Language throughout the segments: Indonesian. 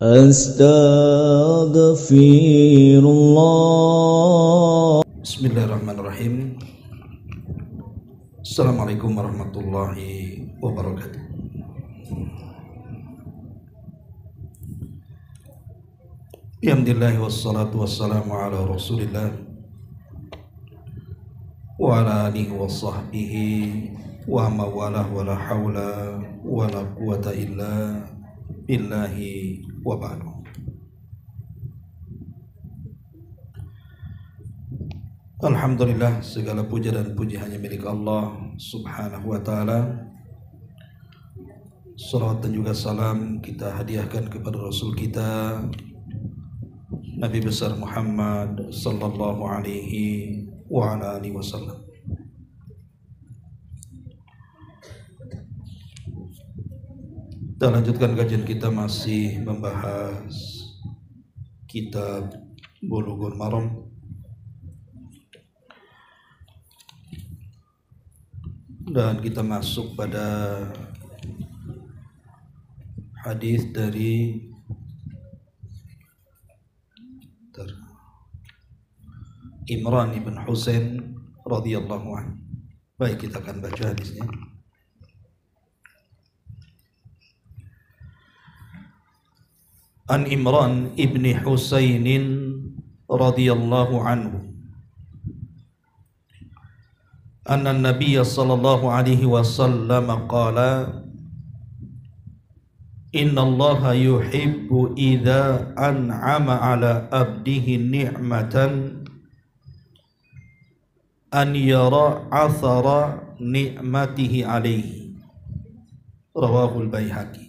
Astaghfirullah. Bismillahirrahmanirrahim. Assalamualaikum warahmatullahi wabarakatuh. Alhamdulillah wassalatu wassalamu ala Rasulillah wa ala alihi wa sahbihi wa mawalah wa la hawla wa la quwata illa billahi wa ba'du. Alhamdulillah, segala puja dan puji hanya milik Allah subhanahu wa ta'ala. Salawat dan juga salam kita hadiahkan kepada Rasul kita Nabi besar Muhammad sallallahu alaihi wa ala alihi wasallam. Kita lanjutkan kajian kita, masih membahas kitab Bulughul Maram, dan kita masuk pada hadis dari Imran ibn Husain radhiyallahu anhu. Baik, kita akan baca hadisnya. An Imran ibn Husain radhiyallahu anhu anna an-nabiy sallallahu alaihi wasallam qala inna allaha yuhibbu idza an'ama ala abdihi ni'matan an yara athara ni'matihi alaihi. Rawahul Baihaqi.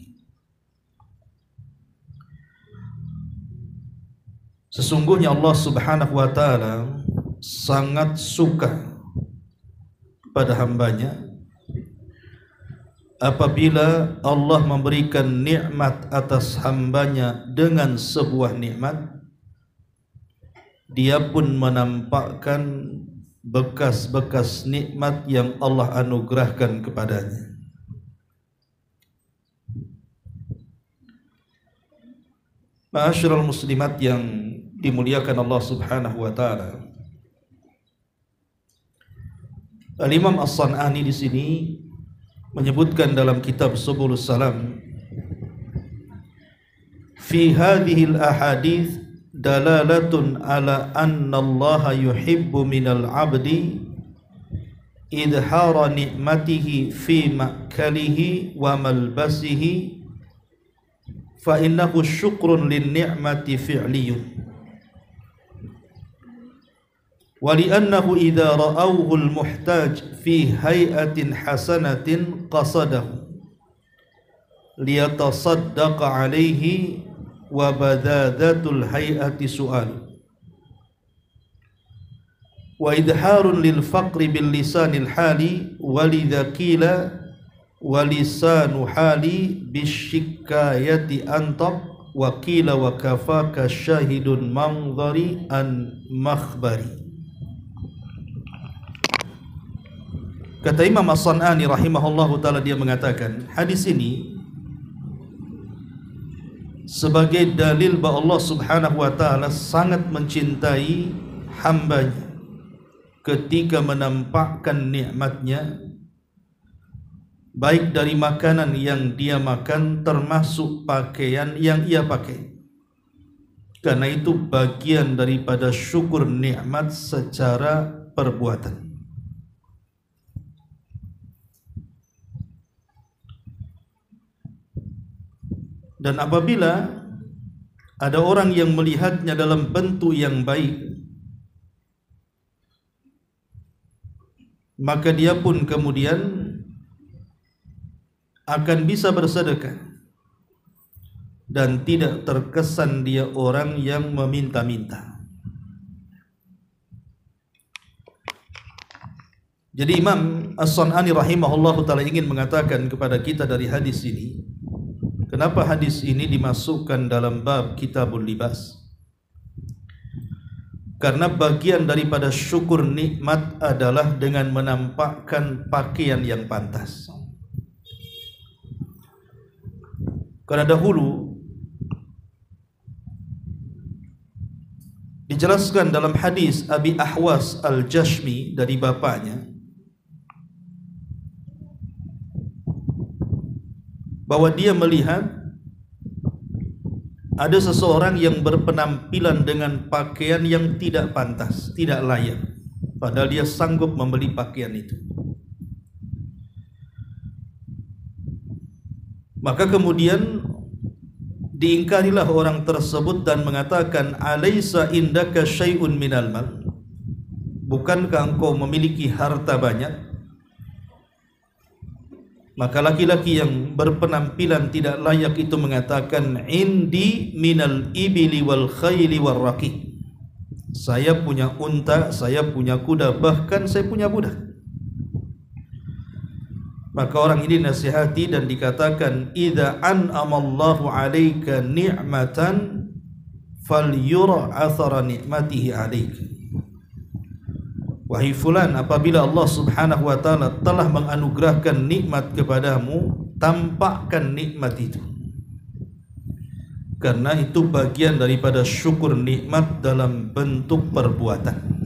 Sesungguhnya Allah subhanahu wa ta'ala sangat suka pada hambanya apabila Allah memberikan nikmat atas hambanya dengan sebuah nikmat, dia pun menampakkan bekas-bekas nikmat yang Allah anugerahkan kepadanya. Ma'asyiral muslimat yang dimuliakan Allah subhanahu wa ta'ala, Al-Imam As-San'ani di sini menyebutkan dalam kitab Subulus Salam, fi hadhihi al-ahadits dalalatun ala anna Allah yuhibbu minal abdi idhara ni'matihi fi ma'kalihi wa malbasihi fa innahu syukrun lin ni'mati fi'liyun wa li'annahu idha ra'awhu al-muhtaj fi hay'atin hasanatin qasadahu liyatasaddaqa alayhi wa badadatul hay'ati su'al wa idharun lil faqri bil lisanil hali walidha qila wa lisanu hali bisyikayati antab wa qila wa kafaka syahidun manzari an makhbari. Kata Imam As-San'ani rahimahullahu ta'ala, dia mengatakan hadis ini sebagai dalil bahwa Allah subhanahu wa ta'ala sangat mencintai hambanya ketika menampakkan nikmatnya, baik dari makanan yang dia makan termasuk pakaian yang ia pakai, karena itu bagian daripada syukur nikmat secara perbuatan. Dan apabila ada orang yang melihatnya dalam bentuk yang baik, maka dia pun kemudian akan bisa bersedekah dan tidak terkesan dia orang yang meminta-minta. Jadi Imam As-San'ani rahimahullahu ta'ala ingin mengatakan kepada kita dari hadis ini, kenapa hadis ini dimasukkan dalam bab Kitabul Libas? Karena bagian daripada syukur nikmat adalah dengan menampakkan pakaian yang pantas. Karena dahulu Dijelaskan dalam hadis Abi Ahwas Al-Jashmi dari bapaknya bahwa dia melihat ada seseorang yang berpenampilan dengan pakaian yang tidak pantas, tidak layak, padahal dia sanggup membeli pakaian itu. Maka kemudian diingkarilah orang tersebut dan mengatakan, "Alaisa indaka syai'un minal mal?" Bukankah engkau memiliki harta banyak? Maka laki-laki yang berpenampilan tidak layak itu mengatakan, "Indi minal ibili wal khayli wal raqi." Saya punya unta, saya punya kuda, bahkan saya punya budak. Maka orang ini nasihati dan dikatakan, "Idza an'amallahu 'alaika ni'matan falyura athara ni'matihi 'alaika." Wahai fulan, apabila Allah Subhanahu wa taala telah menganugerahkan nikmat kepadamu, tampakkan nikmat itu. Karena itu bagian daripada syukur nikmat dalam bentuk perbuatan.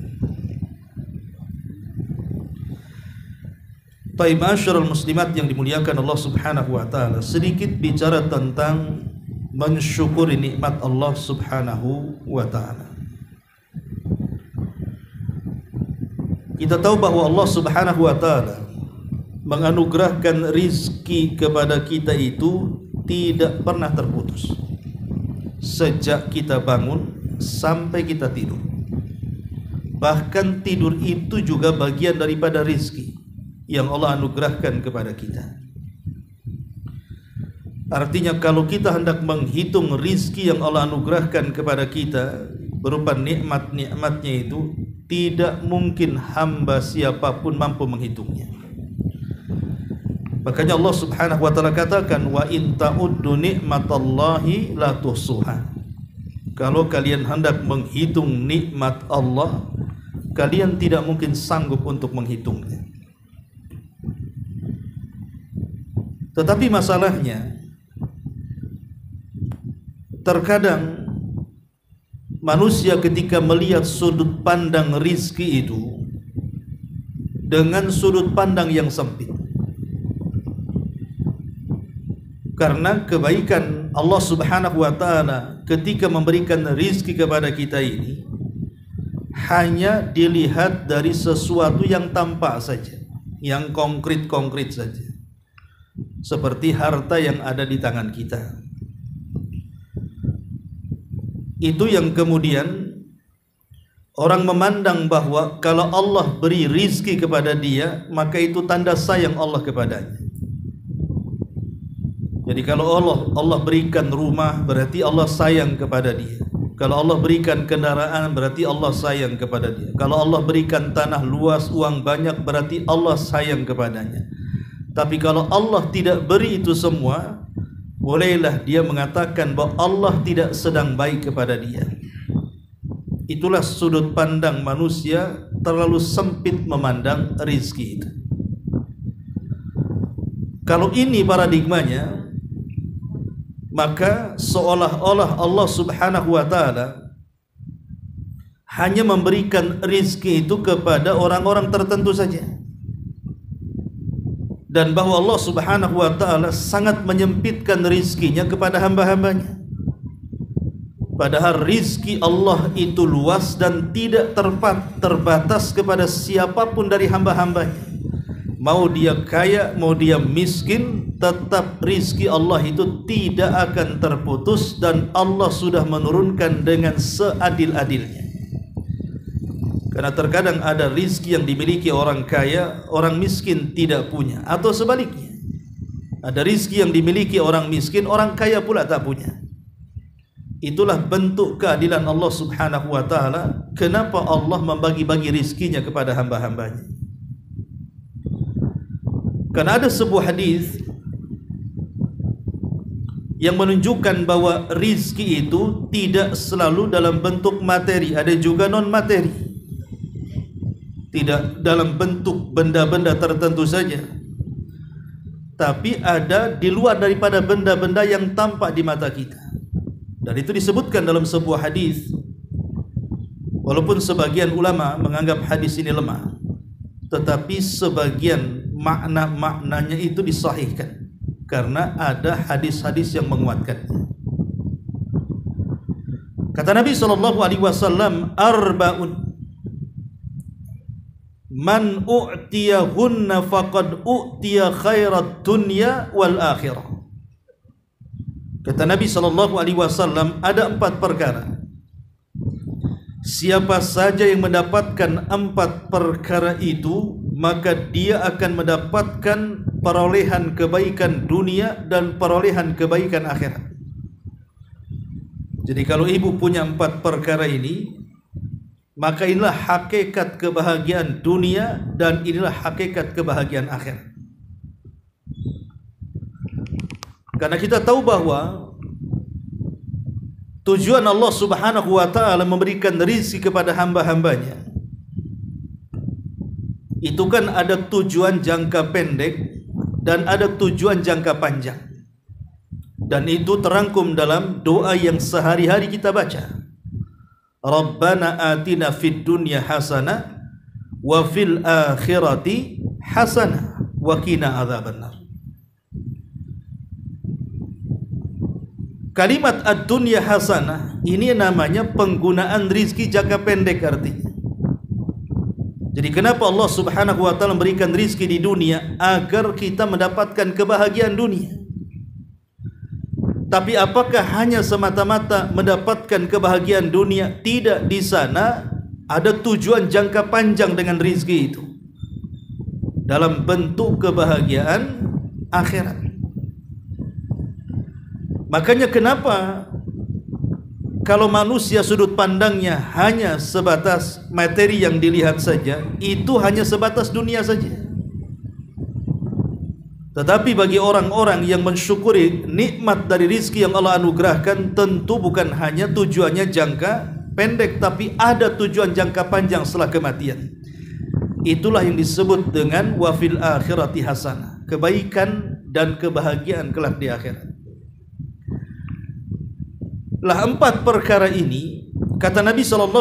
Baik, ma'asyiral muslimat yang dimuliakan Allah Subhanahu wa taala, sedikit bicara tentang mensyukuri nikmat Allah Subhanahu wa taala. Kita tahu bahwa Allah Subhanahu wa taala menganugerahkan rizki kepada kita itu tidak pernah terputus. Sejak kita bangun sampai kita tidur. Bahkan tidur itu juga bagian daripada rizki yang Allah anugerahkan kepada kita. Artinya kalau kita hendak menghitung rizki yang Allah anugerahkan kepada kita berupa nikmat-nikmatnya itu, tidak mungkin hamba siapapun mampu menghitungnya. Makanya Allah Subhanahu wa taala katakan, "Wa in ta'uddu ni'matallahi la tuhsuha." Kalau kalian hendak menghitung nikmat Allah, kalian tidak mungkin sanggup untuk menghitungnya. Tetapi masalahnya, terkadang manusia ketika melihat sudut pandang rizki itu dengan sudut pandang yang sempit. Karena kebaikan Allah Subhanahu wa taala ketika memberikan rizki kepada kita ini hanya dilihat dari sesuatu yang tampak saja, yang konkret-konkret saja. Seperti harta yang ada di tangan kita. Itu yang kemudian orang memandang bahwa kalau Allah beri rizki kepada dia, maka itu tanda sayang Allah kepadanya. Jadi kalau Allah berikan rumah, berarti Allah sayang kepada dia. Kalau Allah berikan kendaraan, berarti Allah sayang kepada dia. Kalau Allah berikan tanah luas, uang banyak, berarti Allah sayang kepadanya. Tapi kalau Allah tidak beri itu semua, bolehlah dia mengatakan bahwa Allah tidak sedang baik kepada dia. Itulah sudut pandang manusia terlalu sempit memandang rizki itu. Kalau ini paradigmanya, maka seolah-olah Allah Subhanahu wa taala hanya memberikan rizki itu kepada orang-orang tertentu saja. Dan bahwa Allah Subhanahu wa taala sangat menyempitkan rizkinya kepada hamba-hambanya. Padahal rizki Allah itu luas dan tidak terbatas kepada siapapun dari hamba-hambanya. Mau dia kaya, mau dia miskin, tetap rizki Allah itu tidak akan terputus dan Allah sudah menurunkan dengan seadil-adilnya. Karena terkadang ada rizki yang dimiliki orang kaya, orang miskin tidak punya, atau sebaliknya. Ada rizki yang dimiliki orang miskin, orang kaya pula tak punya. Itulah bentuk keadilan Allah Subhanahu wa taala. Kenapa Allah membagi-bagi rizkinya kepada hamba-hambanya? Karena ada sebuah hadis yang menunjukkan bahwa rizki itu tidak selalu dalam bentuk materi, ada juga non materi. Tidak dalam bentuk benda-benda tertentu saja, tapi ada di luar daripada benda-benda yang tampak di mata kita. Dan itu disebutkan dalam sebuah hadis Walaupun sebagian ulama menganggap hadis ini lemah, tetapi sebagian makna-maknanya itu disahihkan karena ada hadis-hadis yang menguatkannya. Kata Nabi SAW, arba'un man u'tiyahunna faqad u'tiya khairat dunya wal akhirah. Kata Nabi SAW, ada 4 perkara. Siapa saja yang mendapatkan 4 perkara itu, maka dia akan mendapatkan perolehan kebaikan dunia dan perolehan kebaikan akhirat. Jadi kalau ibu punya 4 perkara ini, maka inilah hakikat kebahagiaan dunia dan inilah hakikat kebahagiaan akhirat. Karena kita tahu bahwa tujuan Allah Subhanahu wa ta'ala memberikan rezeki kepada hamba-hambanya, itu kan ada tujuan jangka pendek dan ada tujuan jangka panjang. Dan itu terangkum dalam doa yang sehari-hari kita baca. Rabbana atina fid dunya hasanah wa fil akhirati hasanah wa qina adzabannar. Kalimat ad-dunya hasanah ini namanya penggunaan rizki jangka pendek artinya. Jadi kenapa Allah Subhanahu wa ta'ala memberikan rizki di dunia? Agar kita mendapatkan kebahagiaan dunia. Tapi apakah hanya semata-mata mendapatkan kebahagiaan dunia? Tidak, di sana ada tujuan jangka panjang dengan rizki itu dalam bentuk kebahagiaan akhirat. Makanya kenapa kalau manusia sudut pandangnya hanya sebatas materi yang dilihat saja, itu hanya sebatas dunia saja. Tetapi bagi orang-orang yang mensyukuri nikmat dari rizki yang Allah anugerahkan, tentu bukan hanya tujuannya jangka pendek, tapi ada tujuan jangka panjang setelah kematian. Itulah yang disebut dengan wafil akhirati hasanah, kebaikan dan kebahagiaan kelak di akhirat. Lah 4 perkara ini, kata Nabi SAW,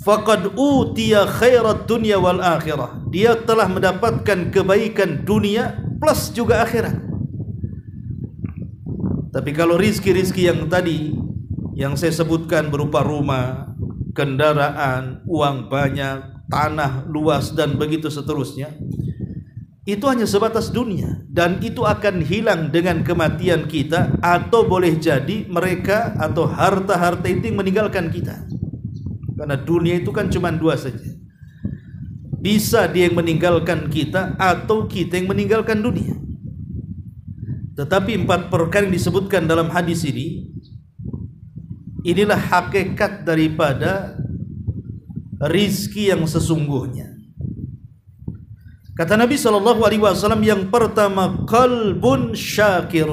faqad utiya khairat dunya wal akhirah. Dia telah mendapatkan kebaikan dunia plus juga akhirat. Tapi kalau rizki-rizki yang tadi yang saya sebutkan berupa rumah, kendaraan, uang banyak, tanah luas dan begitu seterusnya, itu hanya sebatas dunia dan itu akan hilang dengan kematian kita, atau boleh jadi mereka atau harta-harta itu yang meninggalkan kita. Karena dunia itu kan cuma 2 saja. Bisa dia yang meninggalkan kita atau kita yang meninggalkan dunia. Tetapi 4 perkara yang disebutkan dalam hadis ini, inilah hakikat daripada rizki yang sesungguhnya. Kata Nabi SAW, yang pertama, qalbun syakir,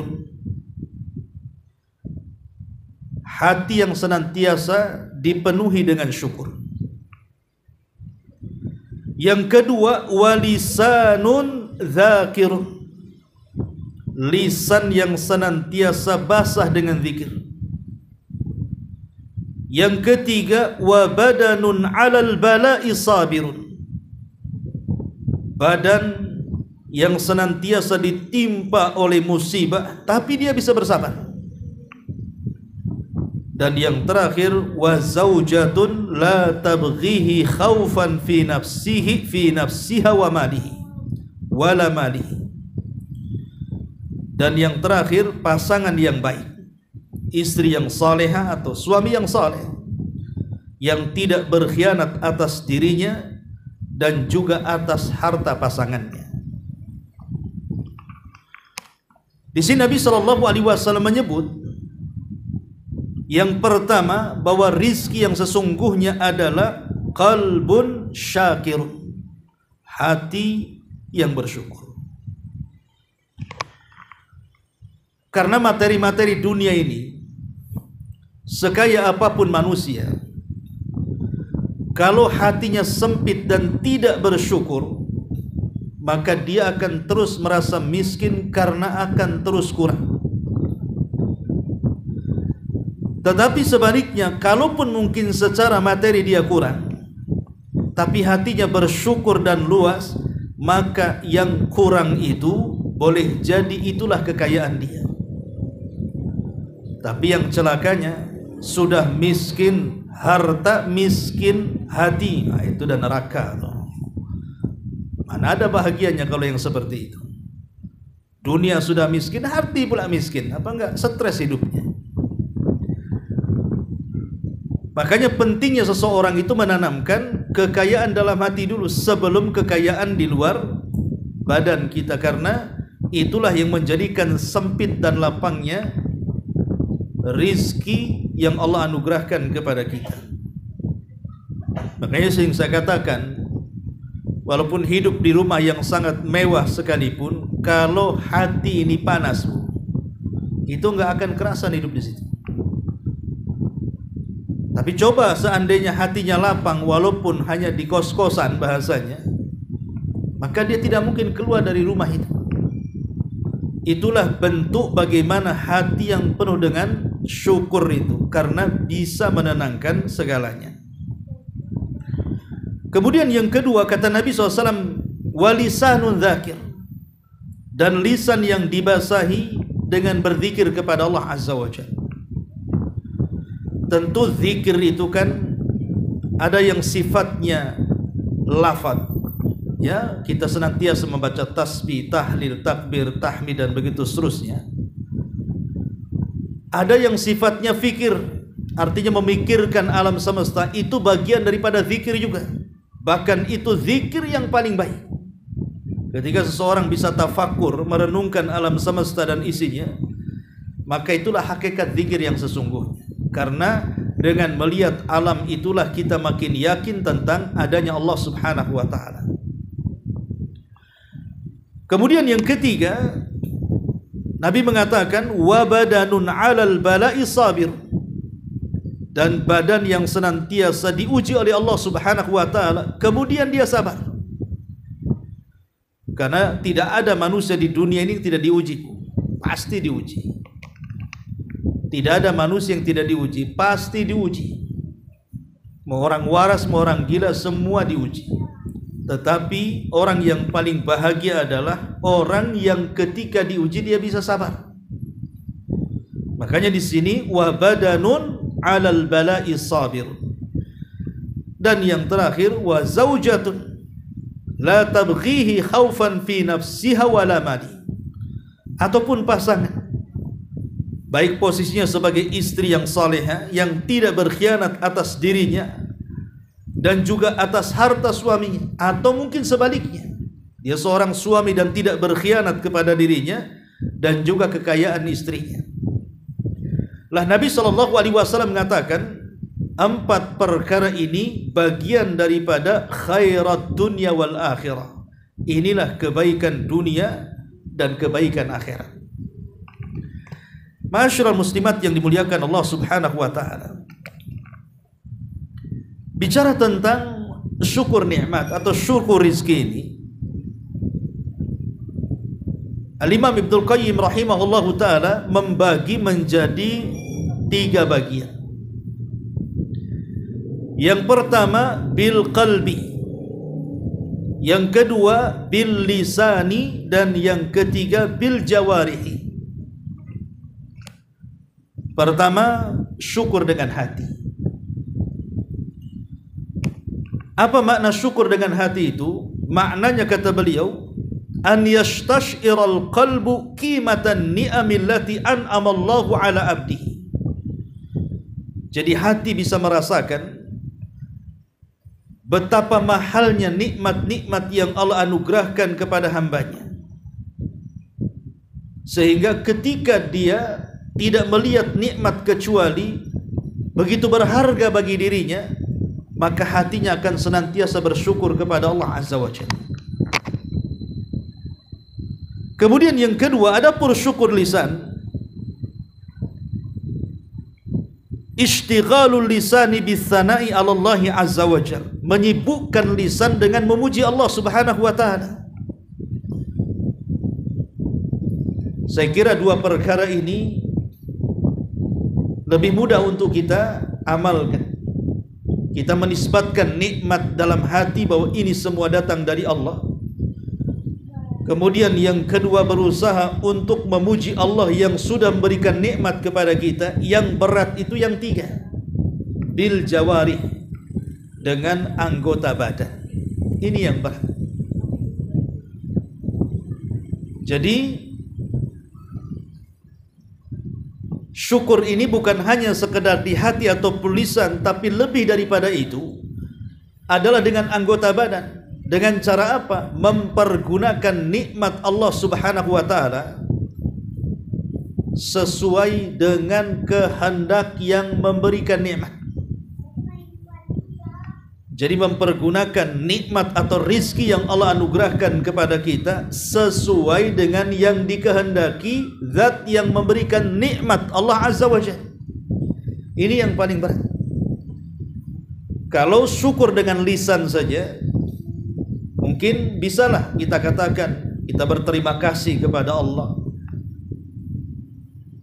hati yang senantiasa dipenuhi dengan syukur. Yang kedua, walisanun dzakir, lisan yang senantiasa basah dengan zikir. Yang ketiga, wa badanun 'alal bala'i sabirun, badan yang senantiasa ditimpa oleh musibah tapi dia bisa bersabar. Dan yang terakhir, wa zaujatun la tabghihi khaufan fi nafsiha wa malihi wala malihi. Dan yang terakhir, pasangan yang baik, istri yang salehah atau suami yang saleh, yang tidak berkhianat atas dirinya dan juga atas harta pasangannya. Di sini Nabi SAW menyebut yang pertama bahwa rizki yang sesungguhnya adalah qalbun syakir, hati yang bersyukur. Karena materi-materi dunia ini, sekaya apapun manusia, kalau hatinya sempit dan tidak bersyukur, maka dia akan terus merasa miskin karena akan terus kurang. Tetapi sebaliknya, kalaupun mungkin secara materi dia kurang, tapi hatinya bersyukur dan luas, maka yang kurang itu boleh jadi itulah kekayaan dia. Tapi yang celakanya, sudah miskin harta, miskin hati, nah, itu dan neraka tuh. Mana ada bahagianya kalau yang seperti itu. Dunia sudah miskin, hati pula miskin, apa enggak stres hidupnya. Makanya pentingnya seseorang itu menanamkan kekayaan dalam hati dulu sebelum kekayaan di luar badan kita, karena itulah yang menjadikan sempit dan lapangnya rizki yang Allah anugerahkan kepada kita. Makanya sering saya katakan, walaupun hidup di rumah yang sangat mewah sekalipun, kalau hati ini panas, itu enggak akan kerasan hidup di situ. Tapi coba seandainya hatinya lapang, walaupun hanya di kos-kosan bahasanya, maka dia tidak mungkin keluar dari rumah itu. Itulah bentuk bagaimana hati yang penuh dengan syukur itu, karena bisa menenangkan segalanya. Kemudian yang kedua, kata Nabi SAW, walisanun dzakir, dan lisan yang dibasahi dengan berzikir kepada Allah Azza wa Jalla. Tentu zikir itu kan ada yang sifatnya lafaz, ya, kita senantiasa membaca tasbih, tahlil, takbir, tahmid dan begitu seterusnya. Ada yang sifatnya fikir, artinya memikirkan alam semesta, itu bagian daripada zikir juga. Bahkan itu zikir yang paling baik. Ketika seseorang bisa tafakur, merenungkan alam semesta dan isinya, maka itulah hakikat zikir yang sesungguhnya. Karena dengan melihat alam itulah kita makin yakin tentang adanya Allah Subhanahu wa ta'ala. Kemudian yang ketiga, Nabi mengatakan wa badanun 'alal bala'i sabir, dan badan yang senantiasa diuji oleh Allah Subhanahu wa ta'ala, kemudian dia sabar. Karena tidak ada manusia di dunia ini yang tidak diuji, pasti diuji. Tidak ada manusia yang tidak diuji, pasti diuji. Mau orang waras, mau orang gila, semua diuji. Tetapi orang yang paling bahagia adalah orang yang ketika diuji dia bisa sabar. Makanya di sini wa badanun 'alal bala'i sabir. Dan yang terakhir wa zaujatun la tabghihi khaufan fi nafsiha wala mali. Ataupun pasangan, baik posisinya sebagai istri yang salehah, yang tidak berkhianat atas dirinya dan juga atas harta suaminya, atau mungkin sebaliknya, dia seorang suami dan tidak berkhianat kepada dirinya dan juga kekayaan istrinya. Lah Nabi SAW mengatakan 4 perkara ini bagian daripada khairat dunya wal akhirah. Inilah kebaikan dunia dan kebaikan akhirat. Masyarul muslimat yang dimuliakan Allah Subhanahu wa ta'ala, bicara tentang syukur nikmat atau syukur rizki ini, Al-Imam Ibnul Qayyim rahimahullahu ta'ala membagi menjadi 3 bagian. Yang pertama bil qalbi, yang kedua bil lisani, dan yang ketiga bil jawarihi. Pertama, syukur dengan hati. Apa makna syukur dengan hati itu? Maknanya kata beliau, an yastashiral qalbu qimatan ni'amillati an'ama Allahu ala abdihi. Jadi hati bisa merasakan betapa mahalnya nikmat-nikmat yang Allah anugerahkan kepada hambanya, sehingga ketika dia tidak melihat nikmat kecuali begitu berharga bagi dirinya, maka hatinya akan senantiasa bersyukur kepada Allah Azza wa Jalla. Kemudian yang kedua, ada pun syukur lisan, ishtighalul lisani bisana'i 'ala Allah Azza wa Jalla, menyibukkan lisan dengan memuji Allah Subhanahu wa ta'ala. Saya kira 2 perkara ini lebih mudah untuk kita amalkan. Kita menisbatkan nikmat dalam hati bahwa ini semua datang dari Allah. Kemudian yang kedua, berusaha untuk memuji Allah yang sudah memberikan nikmat kepada kita. Yang berat itu yang tiga, bil jawarih, dengan anggota badan. Ini yang berat. Jadi syukur ini bukan hanya sekedar di hati atau lisan, tapi lebih daripada itu adalah dengan anggota badan. Dengan cara apa? Mempergunakan nikmat Allah Subhanahu wa taala sesuai dengan kehendak yang memberikan nikmat. Jadi mempergunakan nikmat atau rizki yang Allah anugerahkan kepada kita sesuai dengan yang dikehendaki zat yang memberikan nikmat, Allah Azza wa Jalla. Ini yang paling berat. Kalau syukur dengan lisan saja, mungkin bisalah kita katakan kita berterima kasih kepada Allah,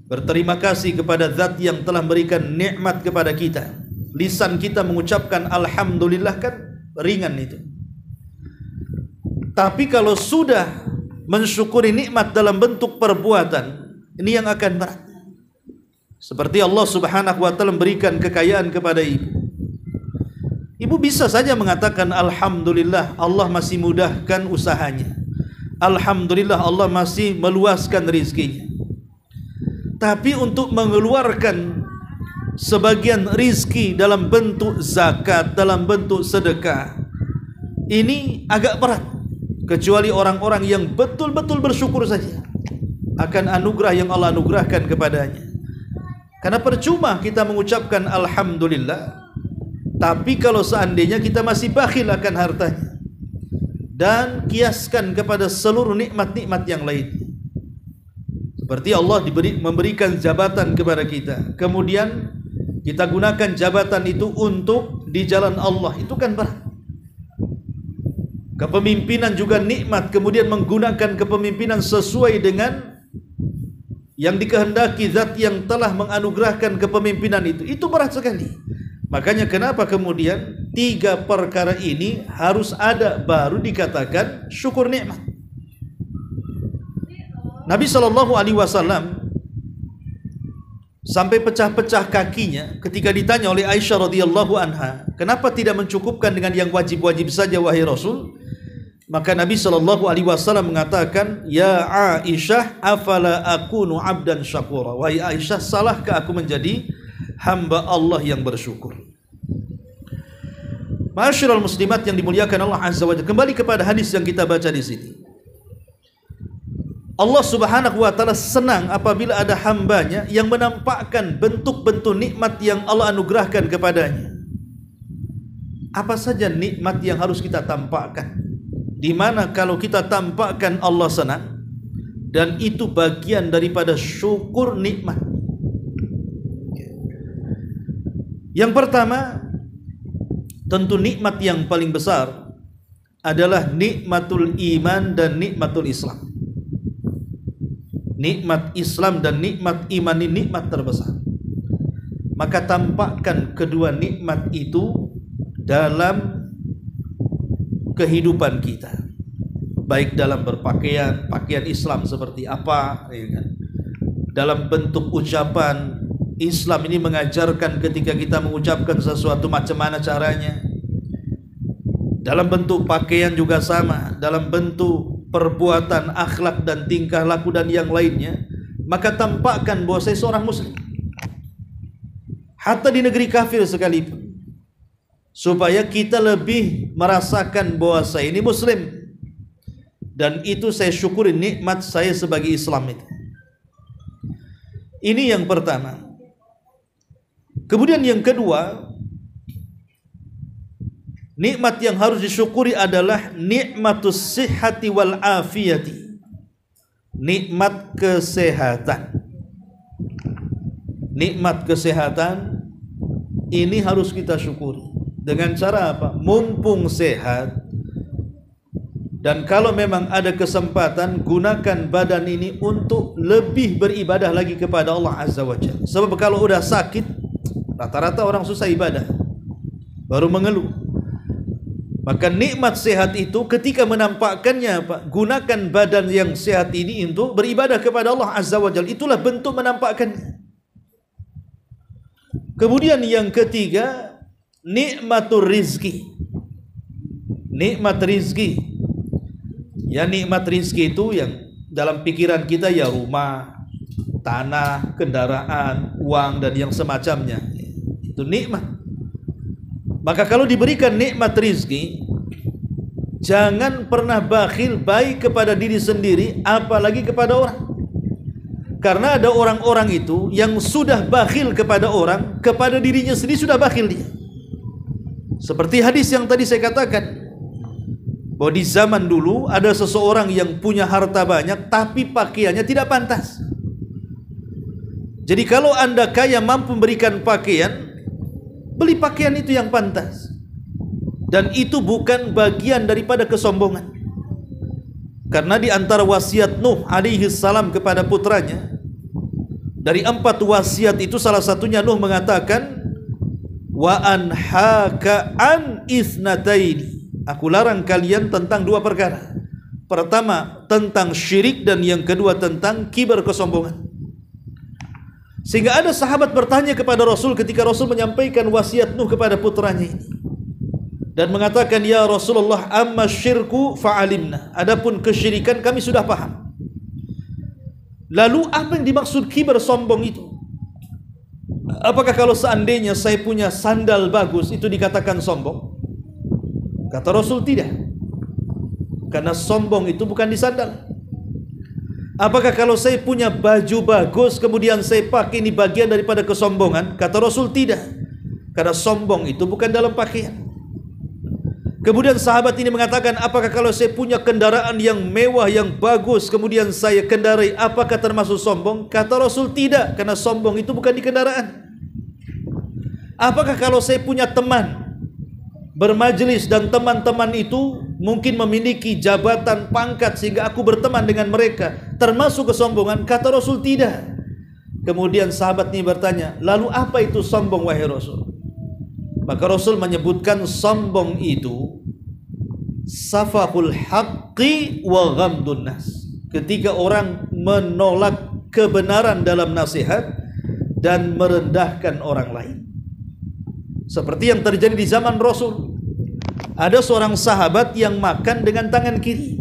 berterima kasih kepada zat yang telah memberikan nikmat kepada kita. Lisan kita mengucapkan alhamdulillah, kan ringan itu. Tapi kalau sudah mensyukuri nikmat dalam bentuk perbuatan, ini yang akan berat. Seperti Allah Subhanahu wa taala memberikan kekayaan kepada ibu. Ibu bisa saja mengatakan alhamdulillah Allah masih mudahkan usahanya. Alhamdulillah Allah masih meluaskan rizkinya. Tapi untuk mengeluarkan sebagian rizki dalam bentuk zakat, dalam bentuk sedekah, ini agak berat. Kecuali orang-orang yang betul-betul bersyukur saja akan anugerah yang Allah anugerahkan kepadanya. Karena percuma kita mengucapkan alhamdulillah, tapi kalau seandainya kita masih bakhil akan hartanya dan kiaskan kepada seluruh nikmat-nikmat yang lain. Seperti Allah memberikan jabatan kepada kita, kemudian kita gunakan jabatan itu untuk di jalan Allah, itu kan berat. Kepemimpinan juga nikmat, kemudian menggunakan kepemimpinan sesuai dengan yang dikehendaki zat yang telah menganugerahkan kepemimpinan itu berat sekali. Makanya kenapa kemudian tiga perkara ini harus ada baru dikatakan syukur nikmat. Nabi SAW sampai pecah-pecah kakinya ketika ditanya oleh Aisyah radhiyallahu anha, kenapa tidak mencukupkan dengan yang wajib-wajib saja wahai Rasul? Maka Nabi SAW mengatakan, ya Aisyah, afala akunu abdan syakura. Wahai Aisyah, salahkah aku menjadi hamba Allah yang bersyukur? Ma'asyiral muslimat yang dimuliakan Allah Azza wa Jalla, kembali kepada hadis yang kita baca di sini. Allah Subhanahu wa taala senang apabila ada hambanya yang menampakkan bentuk-bentuk nikmat yang Allah anugerahkan kepadanya. Apa saja nikmat yang harus kita tampakkan? Di mana kalau kita tampakkan Allah senang, dan itu bagian daripada syukur nikmat. Yang pertama, tentu nikmat yang paling besar adalah nikmatul iman dan nikmatul Islam. Nikmat Islam dan nikmat iman ini nikmat terbesar. Maka tampakkan kedua nikmat itu dalam kehidupan kita, baik dalam berpakaian, pakaian Islam seperti apa, ya kan? Dalam bentuk ucapan, Islam ini mengajarkan ketika kita mengucapkan sesuatu macam mana caranya. Dalam bentuk pakaian juga sama, dalam bentuk perbuatan, akhlak dan tingkah laku dan yang lainnya. Maka tampakkan bahwa saya seorang muslim, hatta di negeri kafir sekalipun, supaya kita lebih merasakan bahwa saya ini muslim, dan itu saya syukuri nikmat saya sebagai Islam itu. Ini yang pertama. Kemudian yang kedua, nikmat yang harus disyukuri adalah nikmatus sihhati wal afiyati. Nikmat kesehatan. Nikmat kesehatan ini harus kita syukuri. Dengan cara apa? Mumpung sehat, Dan kalau memang ada kesempatan, gunakan badan ini untuk lebih beribadah lagi kepada Allah Azza wa Jalla. Sebab kalau udah sakit, rata-rata orang susah ibadah, baru mengeluh. Maka nikmat sehat itu ketika menampakkannya, Pak, gunakan badan yang sehat ini untuk beribadah kepada Allah Azza wa Jalla. Itulah bentuk menampakkannya. Kemudian yang ketiga, nikmatur rizki. Nikmat rizki. Ya, nikmat rizki itu yang dalam pikiran kita ya rumah, tanah, kendaraan, uang dan yang semacamnya. Itu nikmat. Maka kalau diberikan nikmat rizki, jangan pernah bakhil baik kepada diri sendiri apalagi kepada orang. Karena ada orang-orang itu yang sudah bakhil kepada orang, kepada dirinya sendiri sudah bakhil dia. Seperti hadis yang tadi saya katakan, bahwa di zaman dulu ada seseorang yang punya harta banyak tapi pakaiannya tidak pantas. Jadi kalau Anda kaya mampu memberikan pakaian, beli pakaian itu yang pantas. Dan itu bukan bagian daripada kesombongan. Karena di antara wasiat Nuh alaihi salam kepada putranya, dari 4 wasiat itu salah satunya Nuh mengatakan, wa anhaka an isnataini. Aku larang kalian tentang 2 perkara. Pertama tentang syirik, dan yang kedua tentang kibar, kesombongan. Sehingga ada sahabat bertanya kepada Rasul ketika Rasul menyampaikan wasiat Nuh kepada putranya ini, dan mengatakan, ya Rasulullah, amma syirku fa'alimna. Adapun kesyirikan kami sudah paham. Lalu apa yang dimaksud kibar, sombong itu? Apakah kalau seandainya saya punya sandal bagus itu dikatakan sombong? Kata Rasul, tidak. Karena sombong itu bukan di sandal. Apakah kalau saya punya baju bagus kemudian saya pakai, ini bagian daripada kesombongan? Kata Rasul, tidak. Karena sombong itu bukan dalam pakaian. Kemudian sahabat ini mengatakan, apakah kalau saya punya kendaraan yang mewah, yang bagus, kemudian saya kendarai, apakah termasuk sombong? Kata Rasul, tidak. Karena sombong itu bukan di kendaraan. Apakah kalau saya punya teman bermajelis dan teman-teman itu mungkin memiliki jabatan, pangkat sehingga aku berteman dengan mereka, termasuk kesombongan? Kata Rasul, tidak. Kemudian sahabat ini bertanya, lalu apa itu sombong wahai Rasul? Maka Rasul menyebutkan sombong itu safahul haqqi wa ghamdun nas. Ketika orang menolak kebenaran dalam nasihat dan merendahkan orang lain. Seperti yang terjadi di zaman Rasul. Ada seorang sahabat yang makan dengan tangan kiri.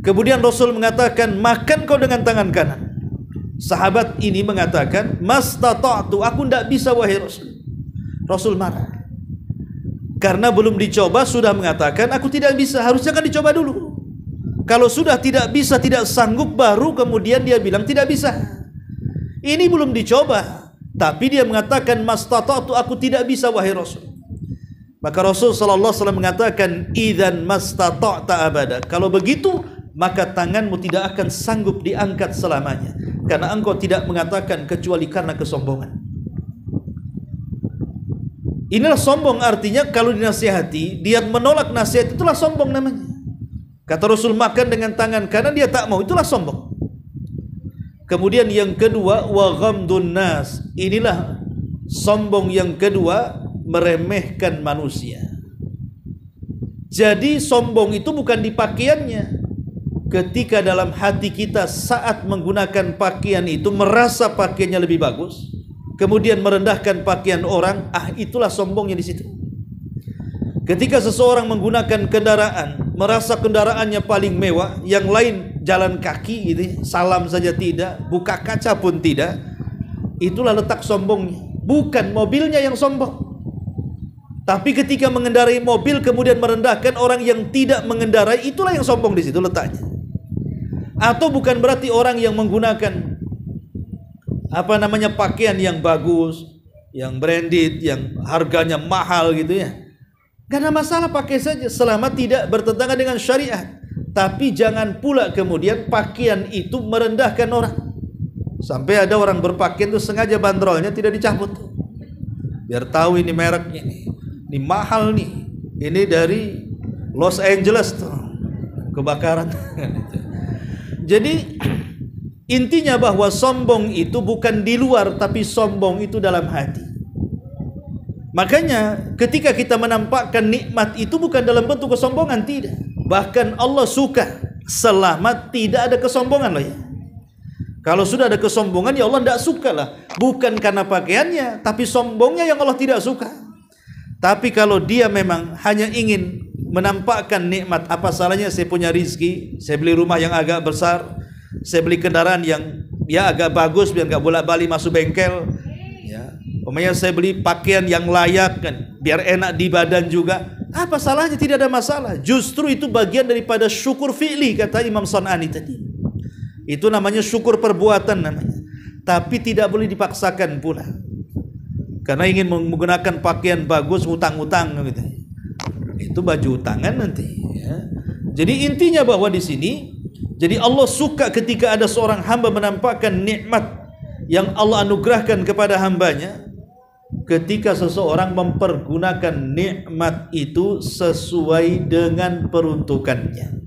Kemudian Rasul mengatakan, makan kau dengan tangan kanan. Sahabat ini mengatakan, mastata'tu, aku tidak bisa wahai Rasul. Rasul marah. Karena belum dicoba sudah mengatakan, aku tidak bisa. Harusnya kan dicoba dulu. Kalau sudah tidak bisa, tidak sanggup, baru kemudian dia bilang tidak bisa. Ini belum dicoba, tapi dia mengatakan, mastata'tu, aku tidak bisa wahai Rasul. Maka Rasul sallallahu alaihi wasallam mengatakan, idzan mastata'ta abada. Kalau begitu, maka tanganmu tidak akan sanggup diangkat selamanya, karena engkau tidak mengatakan kecuali karena kesombongan. Inilah sombong, artinya kalau dinasihati dia menolak nasihat, itulah sombong namanya. Kata Rasul, makan dengan tangan kanan dia tak mau, itulah sombong. Kemudian yang kedua, wa ghamdun nas. Inilah sombong yang kedua, meremehkan manusia. Jadi sombong itu bukan di pakaiannya. Ketika dalam hati kita saat menggunakan pakaian itu merasa pakaiannya lebih bagus, kemudian merendahkan pakaian orang, itulah sombongnya di situ. Ketika seseorang menggunakan kendaraan, merasa kendaraannya paling mewah, yang lain jalan kaki gitu, salam saja tidak, buka kaca pun tidak, itulah letak sombongnya. Bukan mobilnya yang sombong, tapi ketika mengendarai mobil kemudian merendahkan orang yang tidak mengendarai, itulah yang sombong di situ letaknya. Atau bukan berarti orang yang menggunakan pakaian yang bagus, yang branded, yang harganya mahal gitu ya, gak ada masalah, pakai saja selama tidak bertentangan dengan syariat. Tapi jangan pula kemudian pakaian itu merendahkan orang. Sampai ada orang berpakaian itu sengaja bandrolnya tidak dicabut, biar tahu ini mereknya nih, ini mahal nih, ini dari Los Angeles tuh, kebakaran. Jadi intinya bahwa sombong itu bukan di luar, tapi sombong itu dalam hati. Makanya ketika kita menampakkan nikmat itu bukan dalam bentuk kesombongan, tidak. Bahkan Allah suka selama tidak ada kesombongan loh ya. Kalau sudah ada kesombongan ya Allah tidak suka lah. Bukan karena pakaiannya, tapi sombongnya yang Allah tidak suka. Tapi kalau dia memang hanya ingin menampakkan nikmat, apa salahnya saya punya rizki, saya beli rumah yang agak besar, saya beli kendaraan yang ya agak bagus biar nggak bolak-balik masuk bengkel, ya. Umpamanya saya beli pakaian yang layak kan, biar enak di badan juga. Apa salahnya? Tidak ada masalah. Justru itu bagian daripada syukur fi'li, kata Imam San'ani tadi. Itu namanya syukur perbuatan namanya. Tapi tidak boleh dipaksakan pula. Karena ingin menggunakan pakaian bagus, utang-utang gitu. Itu baju utangan nanti. Ya. Jadi intinya bahwa di sini, jadi Allah suka ketika ada seorang hamba menampakkan nikmat yang Allah anugerahkan kepada hambanya. Ketika seseorang mempergunakan nikmat itu sesuai dengan peruntukannya,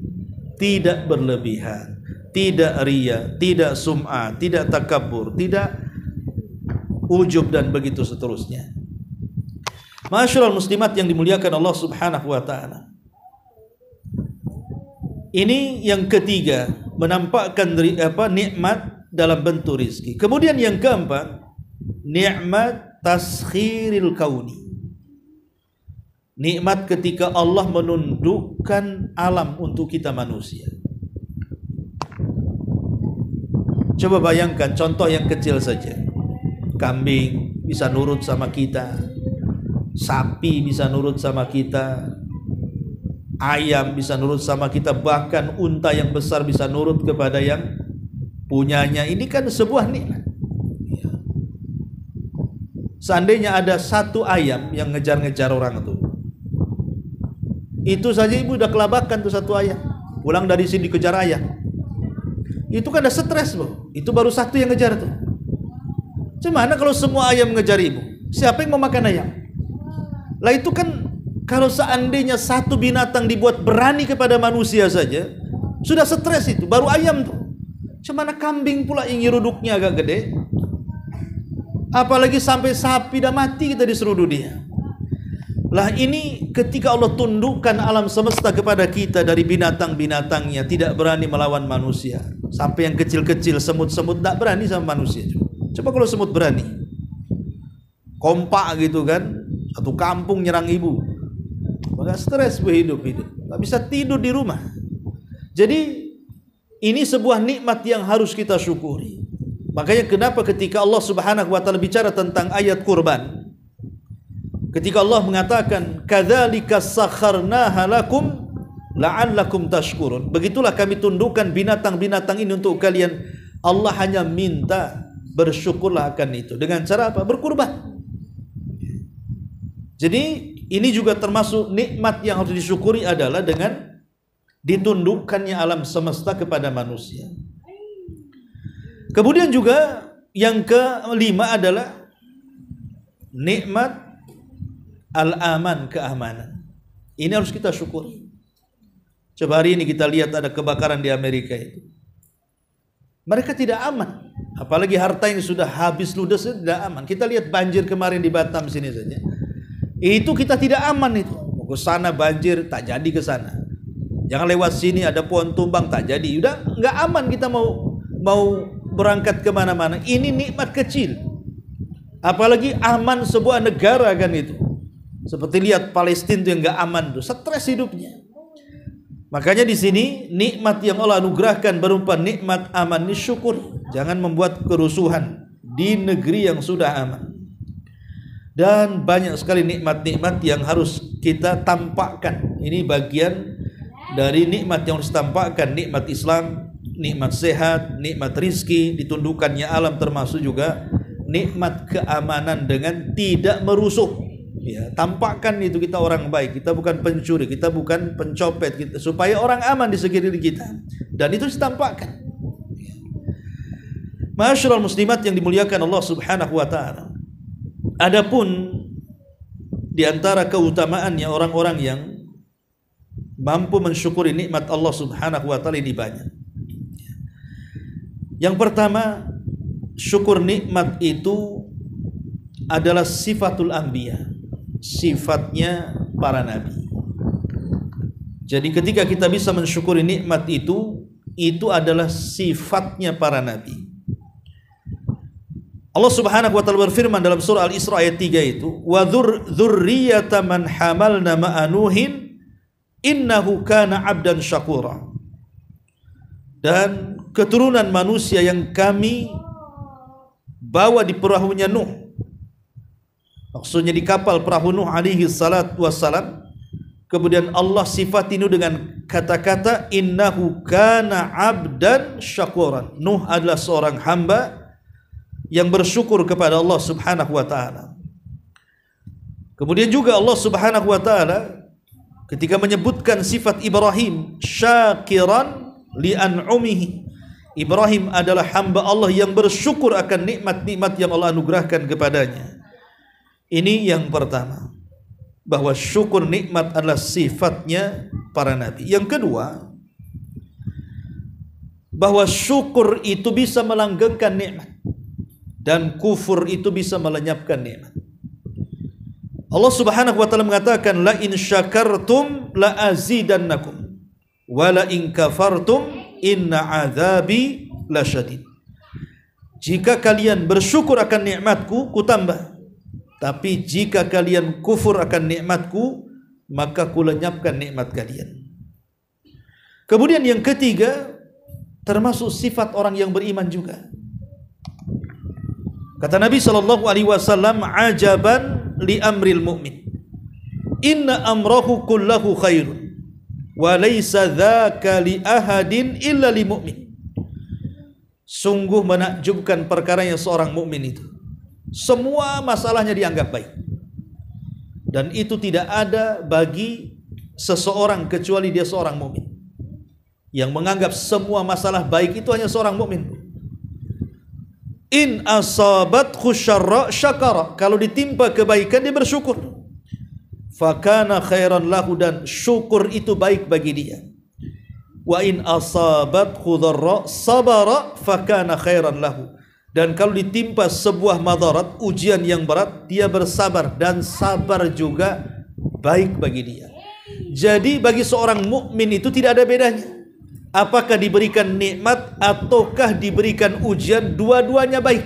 tidak berlebihan, tidak riya, tidak sum'ah, tidak takabur, tidak ujub dan begitu seterusnya. Ma'asyiral muslimat yang dimuliakan Allah Subhanahu wa taala. Ini yang ketiga, menampakkan nikmat dalam bentuk rizki. Kemudian yang keempat, nikmat taskhiril kauni. Nikmat ketika Allah menundukkan alam untuk kita manusia. Coba bayangkan contoh yang kecil saja. Kambing bisa nurut sama kita, sapi bisa nurut sama kita, ayam bisa nurut sama kita, bahkan unta yang besar bisa nurut kepada yang punyanya. Ini kan sebuah nikmat. Seandainya ada satu ayam yang ngejar-ngejar orang itu saja ibu udah kelabakan tuh satu ayam. Pulang dari sini dikejar ayam. Itu kan ada stres, Bu. Itu baru satu yang ngejar tuh. Gimana kalau semua ayam ngejar ibu? Siapa yang mau makan ayam? Lah itu kan kalau seandainya satu binatang dibuat berani kepada manusia saja, sudah stres itu, baru ayam tuh. Gimana kambing pula yang nyeruduknya agak gede? Apalagi sampai sapi dah mati kita diseruduk dia. Lah ini ketika Allah tundukkan alam semesta kepada kita dari binatang-binatangnya, tidak berani melawan manusia. Sampai yang kecil-kecil, semut-semut tak berani sama manusia. Coba kalau semut berani, kompak gitu kan, satu kampung nyerang ibu, maka stres hidup, tak bisa tidur di rumah. Jadi ini sebuah nikmat yang harus kita syukuri. Makanya kenapa ketika Allah Subhanahu wa taala bicara tentang ayat kurban, ketika Allah mengatakan kadzalika sakharnaha lakum la'allakum tashkurun, begitulah kami tundukkan binatang-binatang ini untuk kalian. Allah hanya minta bersyukurlah akan itu. Dengan cara apa? Berkurban. Jadi ini juga termasuk nikmat yang harus disyukuri, adalah dengan ditundukkannya alam semesta kepada manusia. Kemudian juga yang kelima adalah nikmat al-aman, keamanan. Ini harus kita syukuri. Coba hari ini kita lihat ada kebakaran di Amerika itu. Mereka tidak aman. Apalagi harta yang sudah habis ludes tidak aman. Kita lihat banjir kemarin di Batam sini saja. Itu kita tidak aman itu. Mau ke sana banjir, tak jadi ke sana. Jangan lewat sini ada pohon tumbang, tak jadi. Udah nggak aman kita mau berangkat kemana-mana. Ini nikmat kecil. Apalagi aman sebuah negara kan itu. Seperti lihat Palestina itu yang nggak aman tuh, stres hidupnya. Makanya di sini nikmat yang Allah anugerahkan berupa nikmat aman ini syukur. Jangan membuat kerusuhan di negeri yang sudah aman. Dan banyak sekali nikmat-nikmat yang harus kita tampakkan. Ini bagian dari nikmat yang harus ditampakkan. Nikmat Islam, nikmat sehat, nikmat rizki, ditundukkannya alam, termasuk juga nikmat keamanan dengan tidak merusuh. Ya, tampakkan itu kita orang baik, kita bukan pencuri, kita bukan pencopet, kita, supaya orang aman di sekeliling kita. Dan itu ditampakkan. Ma'asyiral muslimat yang dimuliakan Allah Subhanahu wa taala. Adapun di antara keutamaannya orang-orang yang mampu mensyukuri nikmat Allah Subhanahu wa taala ini banyak. Yang pertama, syukur nikmat itu adalah sifatul anbiya, sifatnya para nabi. Jadi ketika kita bisa mensyukuri nikmat itu adalah sifatnya para nabi. Allah Subhanahu wa taala berfirman dalam surah Al-Isra ayat 3 itu, wa dzurriyyata man hamalna ma'a Nuhin innahu kana 'abdan syakura. Dan keturunan manusia yang kami bawa di perahunya Nuh, maksudnya di kapal perahu Nuh alaihi salatu wassalam, kemudian Allah sifati Nuh dengan kata-kata innahu kana 'abdan syakuran. Nuh adalah seorang hamba yang bersyukur kepada Allah Subhanahu wa taala. Kemudian juga Allah Subhanahu wa taala ketika menyebutkan sifat Ibrahim, syakiran li an'umihi. Ibrahim adalah hamba Allah yang bersyukur akan nikmat-nikmat yang Allah anugerahkan kepadanya. Ini yang pertama, bahwa syukur nikmat adalah sifatnya para nabi. Yang kedua, bahwa syukur itu bisa melanggengkan nikmat dan kufur itu bisa melenyapkan nikmat. Allah Subhanahu wa taala mengatakan, la in syakartum la azidannakum wa la in kafartum inna azabi lasyadid. Jika kalian bersyukur akan nikmatku, ku tambah. Tapi jika kalian kufur akan nikmatku, maka ku lenyapkan nikmat kalian. Kemudian yang ketiga, termasuk sifat orang yang beriman juga. Kata Nabi SAW, ajaban li amril mu'min, inna amrahu kullahu khairun wa laysa dzaka li ahadin illa li mu'min. Sungguh menakjubkan perkaranya seorang mukmin itu, semua masalahnya dianggap baik, dan itu tidak ada bagi seseorang kecuali dia seorang mukmin. Yang menganggap semua masalah baik itu hanya seorang mukmin. In asabathu syarra syakara, kalau ditimpa kebaikan dia bersyukur. Fakana khairan lahu, dan syukur itu baik bagi dia. Wa in asabathu dharra sabara fakana khairan lahu, dan kalau ditimpa sebuah madarat, ujian yang berat, dia bersabar, dan sabar juga baik bagi dia. Jadi bagi seorang mukmin itu tidak ada bedanya apakah diberikan nikmat ataukah diberikan ujian, dua-duanya baik.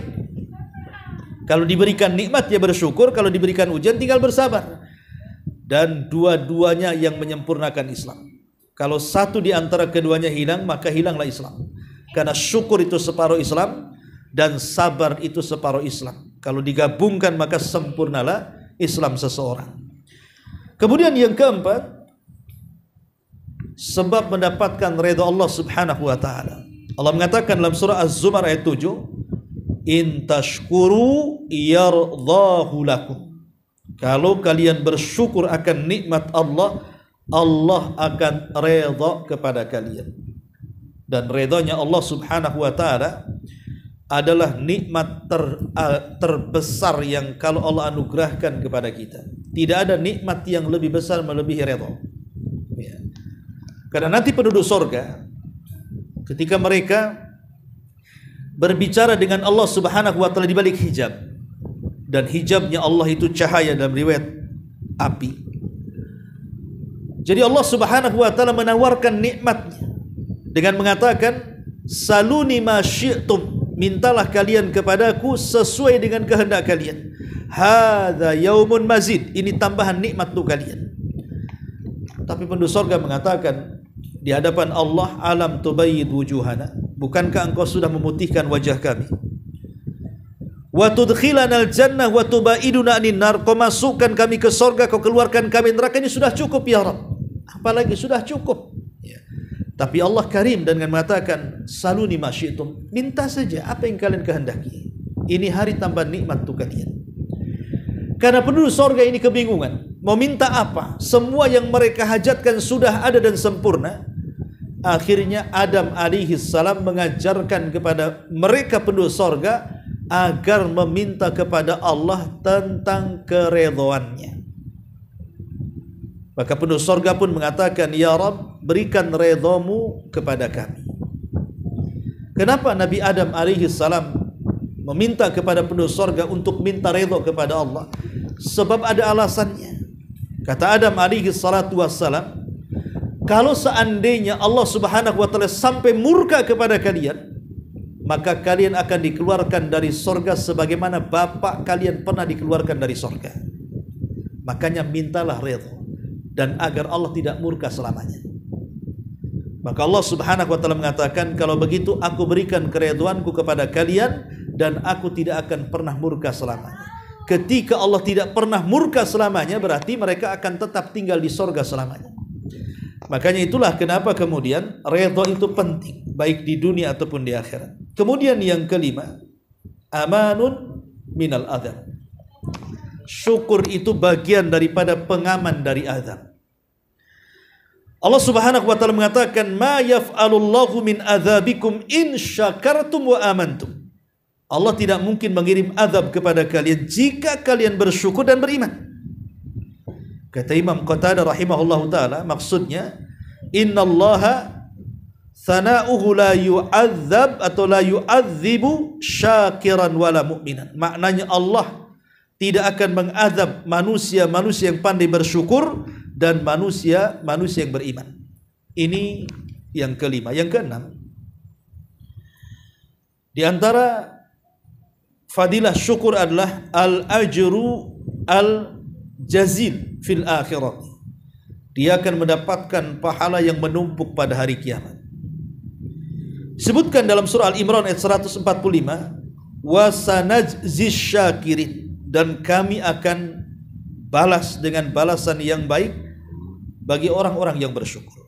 Kalau diberikan nikmat dia bersyukur, kalau diberikan ujian tinggal bersabar. Dan dua-duanya yang menyempurnakan Islam. Kalau satu di antara keduanya hilang, maka hilanglah Islam. Karena syukur itu separuh Islam dan sabar itu separuh Islam. Kalau digabungkan maka sempurnalah Islam seseorang. Kemudian yang keempat, sebab mendapatkan redha Allah Subhanahu wa taala. Allah mengatakan dalam surah Az-Zumar ayat 7, in tashkuru yardhahu lakum. Kalau kalian bersyukur akan nikmat Allah, Allah akan redha kepada kalian. Dan redhanya Allah Subhanahu wa taala adalah nikmat terbesar yang kalau Allah anugerahkan kepada kita. Tidak ada nikmat yang lebih besar melebihi redha. Ya. Karena nanti penduduk sorga, ketika mereka berbicara dengan Allah Subhanahu wa taala di balik hijab, dan hijabnya Allah itu cahaya dalam riwayat api. Jadi Allah Subhanahu wa taala menawarkan nikmatnya dengan mengatakan, saluni ma syi'tum, mintalah kalian kepadaku sesuai dengan kehendak kalian. Hadza yaumun mazid, ini tambahan nikmat untuk kalian. Tapi penduduk surga mengatakan di hadapan Allah, alam tubayyid wujuhana, bukankah engkau sudah memutihkan wajah kami? Wa tudkhilana al-jannah wa tubaiduna anin nar, kau masukkan kami ke surga, kau keluarkan kami neraka, ini sudah cukup ya Rabb. Apalagi sudah cukup. Ya. Tapi Allah karim dengan mengatakan, saluni ma syi'tum, minta saja apa yang kalian kehendaki. Ini hari tambah nikmat untuk kalian. Karena penduduk surga ini kebingungan, mau minta apa? Semua yang mereka hajatkan sudah ada dan sempurna. Akhirnya Adam alaihi salam mengajarkan kepada mereka penduduk surga agar meminta kepada Allah tentang keredhoannya. Maka penduduk sorga pun mengatakan, ya Rabb, berikan redhamu kepada kami. Kenapa Nabi Adam alaihi salam meminta kepada penduduk sorga untuk minta redha kepada Allah? Sebab ada alasannya. Kata Adam alaihi salatu wassalam, kalau seandainya Allah subhanahu wa ta'ala sampai murka kepada kalian, maka kalian akan dikeluarkan dari sorga sebagaimana bapak kalian pernah dikeluarkan dari sorga. Makanya mintalah redha, dan agar Allah tidak murka selamanya. Maka Allah subhanahu wa ta'ala mengatakan, kalau begitu aku berikan keridhaanku kepada kalian, dan aku tidak akan pernah murka selamanya. Ketika Allah tidak pernah murka selamanya, berarti mereka akan tetap tinggal di sorga selamanya. Makanya itulah kenapa kemudian redha itu penting, baik di dunia ataupun di akhirat. Kemudian yang kelima, amanun minal adzab. Syukur itu bagian daripada pengaman dari azab. Allah subhanahu wa ta'ala mengatakan, ma yaf'alullahu min azabikum in syakartum wa amantum. Allah tidak mungkin mengirim azab kepada kalian jika kalian bersyukur dan beriman. Kata Imam Qatadah rahimahullahu ta'ala, maksudnya, innallaha sana'uhu la yu'adzab atau la yu'adzibu syakiran wala mu'minan. Maknanya Allah tidak akan mengazab manusia-manusia yang pandai bersyukur dan manusia-manusia yang beriman. Ini yang kelima. Yang keenam, di antara fadilah syukur adalah al-ajru al-jazil fil akhirat. Dia akan mendapatkan pahala yang menumpuk pada hari kiamat. Sebutkan dalam surah Al-Imran ayat 145, wa sanajziz syakirin, dan kami akan balas dengan balasan yang baik bagi orang-orang yang bersyukur.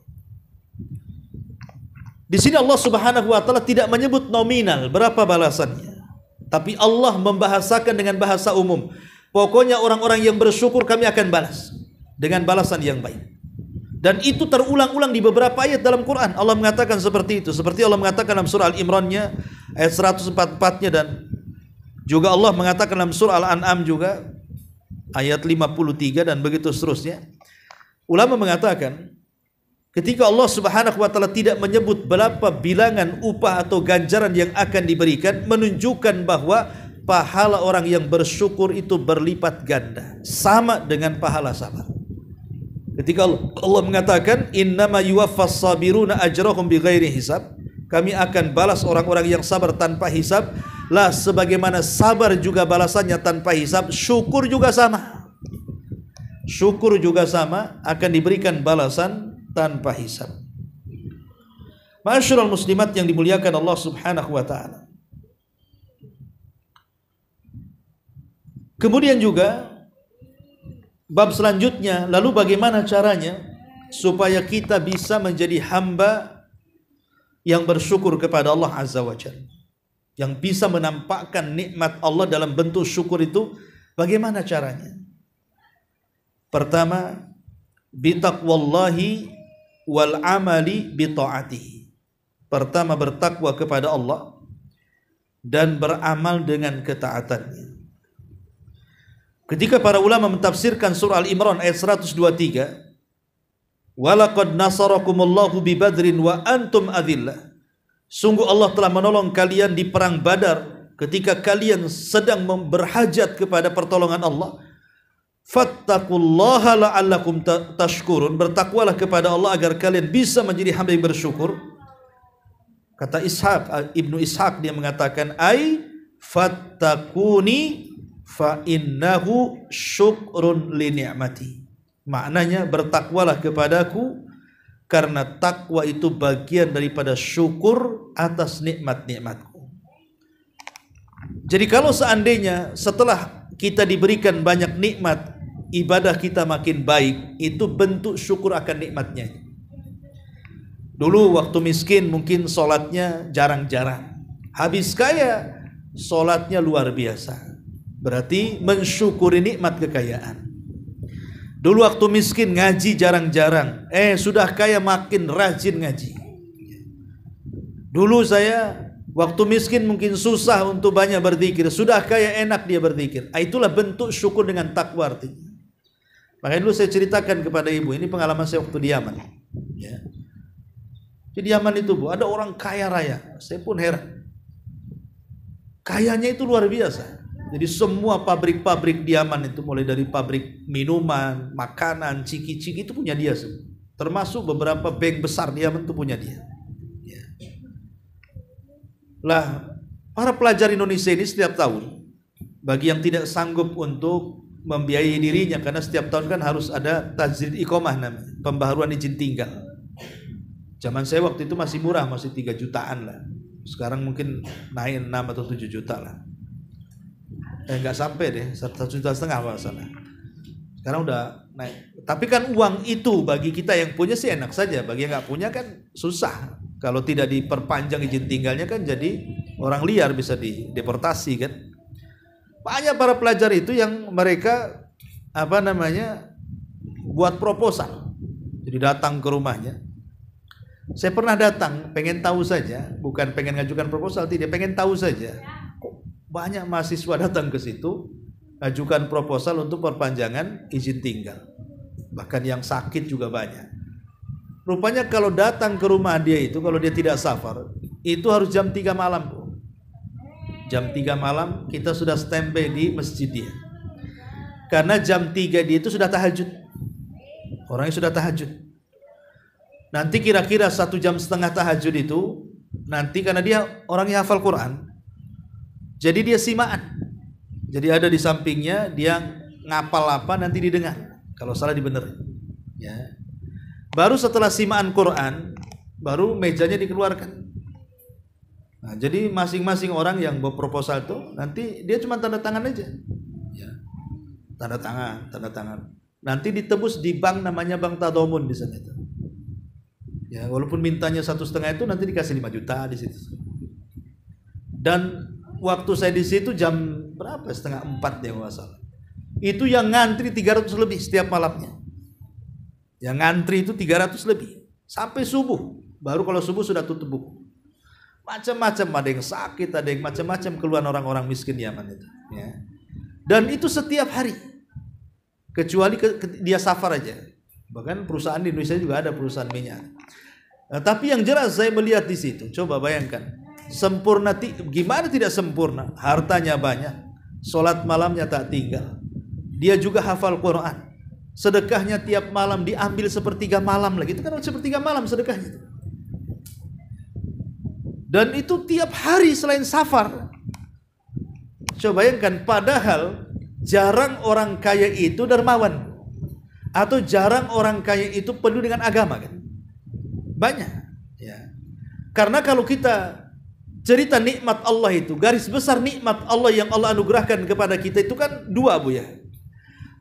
Di sini Allah Subhanahu wa taala tidak menyebut nominal berapa balasannya, tapi Allah membahasakan dengan bahasa umum. Pokoknya orang-orang yang bersyukur kami akan balas dengan balasan yang baik. Dan itu terulang-ulang di beberapa ayat dalam Quran. Allah mengatakan seperti itu. Seperti Allah mengatakan dalam surah Al-Imran-nya ayat 144-nya, dan juga Allah mengatakan dalam surah Al-An'am juga ayat 53 dan begitu seterusnya. Ulama mengatakan ketika Allah Subhanahu wa taala tidak menyebut berapa bilangan upah atau ganjaran yang akan diberikan, menunjukkan bahwa pahala orang yang bersyukur itu berlipat ganda, sama dengan pahala sabar. Ketika Allah mengatakan innama yuwaffas sabiruna ajrahum bighairi hisab, kami akan balas orang-orang yang sabar tanpa hisab, lah sebagaimana sabar juga balasannya tanpa hisab, syukur juga sama. Syukur juga sama, akan diberikan balasan tanpa hisab. Ma'asyiral muslimat yang dimuliakan Allah Subhanahu wa taala. Kemudian juga bab selanjutnya, lalu bagaimana caranya supaya kita bisa menjadi hamba yang bersyukur kepada Allah Azza wa Jalla, yang bisa menampakkan nikmat Allah dalam bentuk syukur itu, bagaimana caranya? Pertama, bitaqwallahi wal amali bita'atihi. Pertama, bertakwa kepada Allah dan beramal dengan ketaatannya. Ketika para ulama mentafsirkan surah Al-Imran ayat 123, walaqad nasarakumullahu bi badrin wa antum adillah. Sungguh Allah telah menolong kalian di perang Badar ketika kalian sedang berhajat kepada pertolongan Allah. Fattaqullaha la'allakum tashkurun. Bertakwalah kepada Allah agar kalian bisa menjadi hamba yang bersyukur. Kata Ibnu Ishaq, dia mengatakan ai fattaquni fa innahu syukrun li ni'mati. Maknanya bertakwalah kepadaku karena takwa itu bagian daripada syukur atas nikmat-nikmatku. Jadi kalau seandainya setelah kita diberikan banyak nikmat, ibadah kita makin baik, itu bentuk syukur akan nikmatnya. Dulu waktu miskin mungkin sholatnya jarang-jarang, habis kaya sholatnya luar biasa. Berarti mensyukuri nikmat kekayaan. Dulu waktu miskin ngaji jarang-jarang, sudah kaya makin rajin ngaji. Dulu saya waktu miskin mungkin susah untuk banyak berzikir, sudah kaya enak dia berzikir. Itulah bentuk syukur dengan takwa artinya. Makanya dulu saya ceritakan kepada ibu, ini pengalaman saya waktu di Yaman. Ya. Di Yaman itu Bu, ada orang kaya raya. Saya pun heran. Kayanya itu luar biasa. Jadi semua pabrik-pabrik di Yaman itu, mulai dari pabrik minuman, makanan, ciki-ciki itu punya dia semua. Termasuk beberapa bank besar di Yaman itu punya dia. Ya. Lah, para pelajar Indonesia ini setiap tahun, bagi yang tidak sanggup untuk membiayai dirinya, karena setiap tahun kan harus ada tajdid iqamah namanya, pembaharuan izin tinggal. Zaman saya waktu itu masih murah, masih 3 jutaan lah. Sekarang mungkin naik 6 atau 7 juta lah. Enggak sampai deh, 1,5 juta masalah. Sekarang udah naik. Tapi kan uang itu bagi kita yang punya sih enak saja, bagi yang nggak punya kan susah. Kalau tidak diperpanjang izin tinggalnya kan jadi orang liar, bisa dideportasi kan. Banyak para pelajar itu yang mereka buat proposal. Jadi datang ke rumahnya. Saya pernah datang, pengen tahu saja, bukan pengen ngajukan proposal, tidak, pengen tahu saja. Kok banyak mahasiswa datang ke situ, ajukan proposal untuk perpanjangan izin tinggal. Bahkan yang sakit juga banyak. Rupanya kalau datang ke rumah dia itu, kalau dia tidak safar, itu harus jam 3 malam, Bu. Jam 3 malam kita sudah standby di masjid dia. Karena jam 3 dia itu sudah tahajud. Orangnya sudah tahajud. Nanti kira-kira 1,5 jam tahajud itu, nanti karena dia orangnya hafal Quran, jadi dia simaan. Jadi ada di sampingnya, dia ngapal apa nanti didengar. Kalau salah dibenerin. Ya. Baru setelah simaan Quran, baru mejanya dikeluarkan. Nah, jadi masing-masing orang yang berproposal itu nanti dia cuma tanda tangan aja. Ya. Tanda tangan. Nanti ditebus di bank, namanya Bank Tadawun di sana itu. Ya, walaupun mintanya 1,5 itu nanti dikasih 5 juta di situ. Dan waktu saya di situ jam berapa? 3:30 deh masalah. Itu yang ngantri 300 lebih setiap malamnya. Yang ngantri itu 300 lebih sampai subuh. Baru kalau subuh sudah tutup buku. Macam-macam, ada yang sakit, ada yang macam-macam keluhan orang-orang miskin Yaman itu. Ya. Dan itu setiap hari, kecuali dia safar aja. Bahkan perusahaan di Indonesia juga ada perusahaan minyak. Nah, tapi yang jelas saya melihat di situ, coba bayangkan, sempurna gimana tidak sempurna? Hartanya banyak, sholat malamnya tak tinggal. Dia juga hafal Quran. Sedekahnya tiap malam diambil 1/3 malam lagi. Itu kan 1/3 malam sedekahnya. Dan itu tiap hari selain safar. Coba bayangkan, padahal jarang orang kaya itu dermawan. Atau jarang orang kaya itu penuh dengan agama kan. Banyak. Ya. Karena kalau kita cerita nikmat Allah itu, garis besar nikmat Allah yang Allah anugerahkan kepada kita itu kan 2, Bu ya.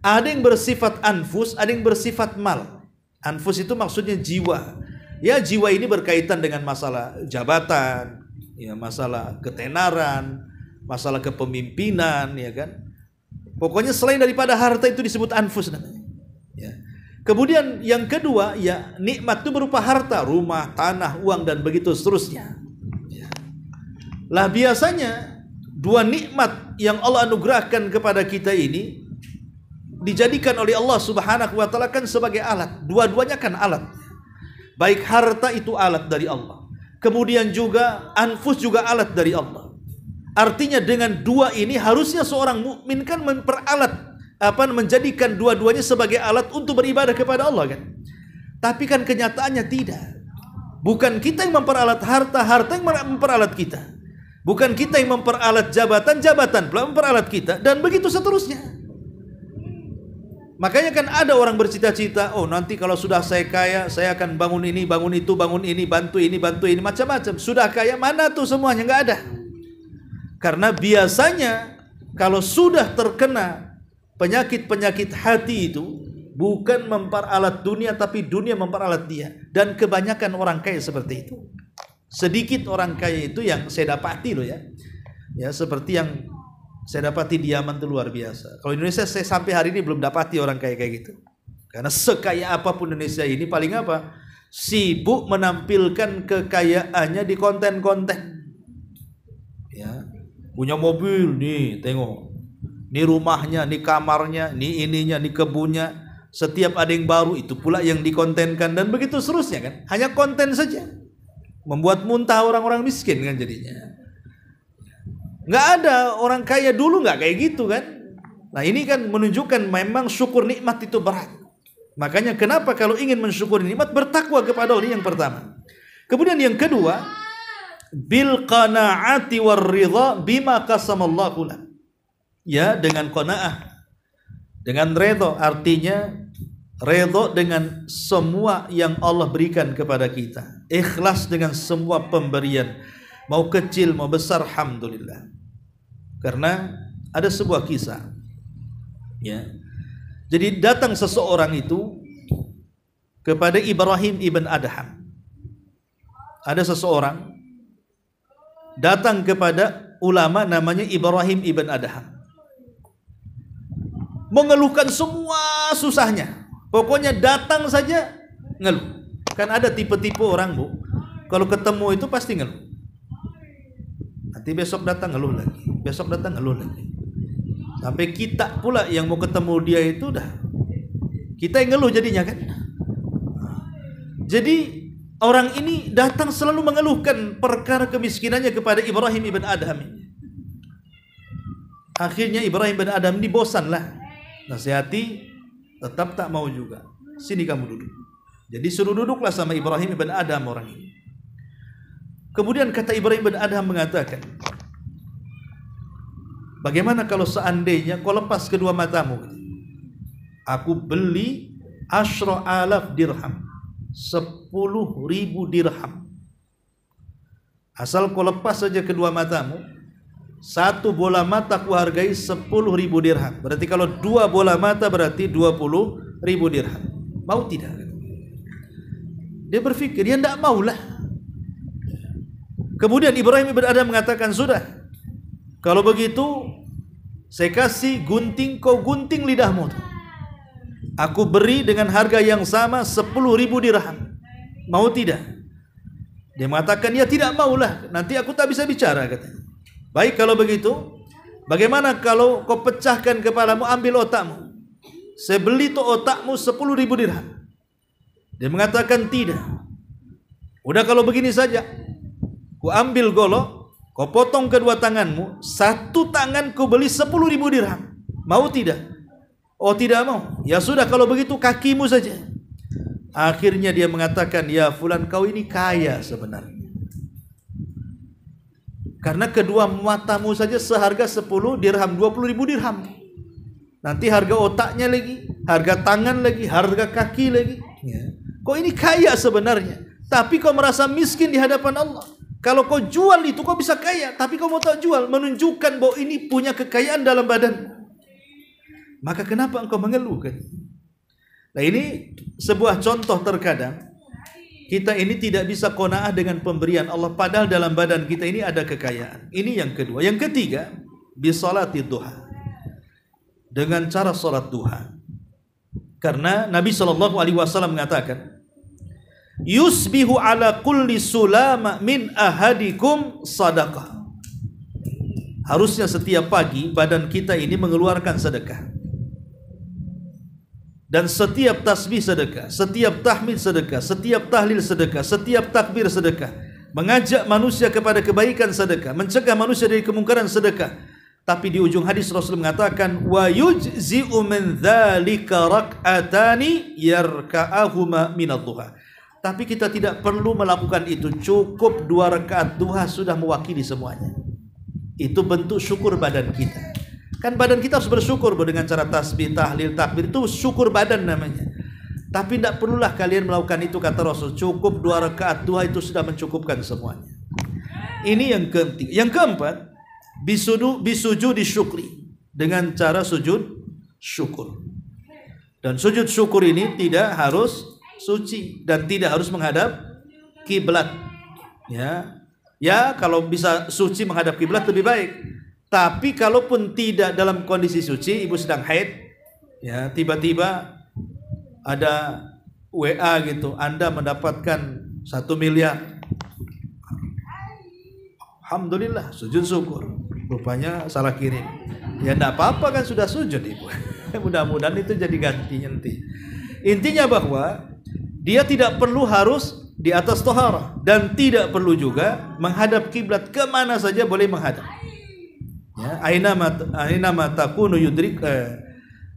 Ada yang bersifat anfus, ada yang bersifat mal. Anfus itu maksudnya jiwa. Ya, jiwa ini berkaitan dengan masalah jabatan, ya, masalah ketenaran, masalah kepemimpinan, ya kan. Pokoknya selain daripada harta itu disebut anfus namanya. Ya. Kemudian yang kedua, ya, nikmat itu berupa harta, rumah, tanah, uang, dan begitu seterusnya. Ya. Lah biasanya 2 nikmat yang Allah anugerahkan kepada kita ini dijadikan oleh Allah Subhanahu wa taala kan sebagai alat. Dua-duanya kan alat. Baik harta itu alat dari Allah. Kemudian juga anfus juga alat dari Allah. Artinya dengan 2 ini harusnya seorang mukmin kan menjadikan dua-duanya sebagai alat untuk beribadah kepada Allah kan. Tapi kan kenyataannya tidak. Bukan kita yang memperalat harta, harta yang memperalat kita. Bukan kita yang memperalat jabatan, jabatan pula memperalat kita, dan begitu seterusnya. Makanya kan ada orang bercita-cita, oh nanti kalau sudah saya kaya, saya akan bangun ini, bangun itu, bangun ini, bantu ini, macam-macam. Sudah kaya, mana tuh semuanya? Nggak ada. Karena biasanya kalau sudah terkena penyakit-penyakit hati itu, bukan memperalat dunia, tapi dunia memperalat dia. Dan kebanyakan orang kaya seperti itu. Sedikit orang kaya itu yang saya dapati loh ya. Ya, seperti yang saya dapati di Yaman itu luar biasa. Kalau Indonesia saya sampai hari ini belum dapati orang kaya kayak gitu. Karena sekaya apapun Indonesia ini paling apa? Sibuk menampilkan kekayaannya di konten-konten. Ya, punya mobil nih, tengok. Ini rumahnya, ini kamarnya, ini ininya, ini kebunnya. Setiap ada yang baru itu pula yang dikontenkan dan begitu seterusnya kan. Hanya konten saja. Membuat muntah orang-orang miskin kan jadinya. Nggak ada orang kaya dulu nggak kayak gitu kan. Nah ini kan menunjukkan memang syukur nikmat itu berat. Makanya kenapa kalau ingin mensyukuri nikmat bertakwa kepada Allah yang pertama. Kemudian yang kedua, bil qanaati war ridha bima qasamallahu lana. Ya, dengan qanaah. Dengan redha, artinya redha dengan semua yang Allah berikan kepada kita. Ikhlas dengan semua pemberian. Mau kecil, mau besar, alhamdulillah. Karena ada sebuah kisah. Ya. Jadi datang seseorang itu kepada Ibrahim ibn Adham. Ada seseorang datang kepada ulama namanya Ibrahim ibn Adham. Mengeluhkan semua susahnya. Pokoknya datang saja ngeluh. Kan ada tipe-tipe orang, Bu. Kalau ketemu itu pasti ngeluh. Nanti besok datang ngeluh lagi. Besok datang ngeluh lagi. Sampai kita pula yang mau ketemu dia itu dah. Kita yang ngeluh jadinya kan. Jadi orang ini datang selalu mengeluhkan perkara kemiskinannya kepada Ibrahim ibn Adham ini. Akhirnya Ibrahim ibn Adham ini bosan lah. Nasihati, tetap tak mau juga. Sini kamu duduk. Jadi suruh duduklah sama Ibrahim ibn Adham orang ini. Kemudian kata Ibrahim ibn Adham mengatakan, bagaimana kalau seandainya kau lepas kedua matamu? Aku beli 10.000 dirham, 10.000 dirham. Asal kau lepas saja kedua matamu, satu bola mata ku hargai 10.000 dirham. Berarti kalau dua bola mata berarti 20.000 dirham. Mau tidak? Dia berpikir, ya tidak maulah. Kemudian Ibrahim ibn Adham mengatakan, sudah, kalau begitu saya kasih gunting, kau gunting lidahmu. Aku beri dengan harga yang sama 10.000 dirham. Mau tidak? Dia mengatakan, ya tidak maulah. Nanti aku tak bisa bicara, katanya. Baik kalau begitu, bagaimana kalau kau pecahkan kepalamu, ambil otakmu. Saya beli tuh otakmu 10.000 dirham. Dia mengatakan tidak. Udah kalau begini saja, ku ambil golok, kau potong kedua tanganmu, satu tangan ku beli 10.000 dirham. Mau tidak? Oh tidak mau. Ya sudah kalau begitu kakimu saja. Akhirnya dia mengatakan, ya fulan kau ini kaya sebenarnya. Karena kedua matamu saja seharga 10 dirham, 20.000 dirham. Nanti harga otaknya lagi, harga tangan lagi, harga kaki lagi. Ya. Kau ini kaya sebenarnya, tapi kau merasa miskin di hadapan Allah. Kalau kau jual itu kau bisa kaya, tapi kau mau tak jual, menunjukkan bahwa ini punya kekayaan dalam badan. Maka kenapa engkau mengeluh kan? Nah ini sebuah contoh terkadang kita ini tidak bisa qanaah dengan pemberian Allah, padahal dalam badan kita ini ada kekayaan. Ini yang kedua. Yang ketiga, bisolati duha. Dengan cara salat duha. Karena Nabi SAW mengatakan, yusbihu ala kulli sulama min ahadikum sadaqah. Harusnya setiap pagi badan kita ini mengeluarkan sedekah. Dan setiap tasbih sedekah, setiap tahmid sedekah, setiap tahlil sedekah, setiap takbir sedekah, mengajak manusia kepada kebaikan sedekah, mencegah manusia dari kemungkaran sedekah. Tapi di ujung hadis Rasul mengatakan, wa yujzi'u min dzalika rak'atani yarka'ahuma minadh duha. Tapi kita tidak perlu melakukan itu, cukup 2 rakaat duha sudah mewakili semuanya. Itu bentuk syukur badan kita. Kan badan kita harus bersyukur dengan cara tasbih, tahlil, takbir, itu syukur badan namanya. Tapi tidak perlulah kalian melakukan itu, kata Rasul. Cukup 2 rakaat duha itu sudah mencukupkan semuanya. Ini yang ketiga. Yang keempat, bisujud syukri, dengan cara sujud syukur. Dan sujud syukur ini tidak harus suci dan tidak harus menghadap kiblat. Ya, kalau bisa suci menghadap kiblat lebih baik. Tapi kalaupun tidak dalam kondisi suci, ibu sedang haid, ya tiba-tiba ada WA gitu, Anda mendapatkan 1 miliar. Alhamdulillah, sujud syukur. Rupanya salah kirim. Ya enggak apa-apa kan sudah sujud ibu. Mudah-mudahan itu jadi ganti nanti. Intinya bahwa dia tidak perlu harus di atas tohara dan tidak perlu juga menghadap kiblat, kemana saja boleh menghadap. Ya, ainama takunu yudrik,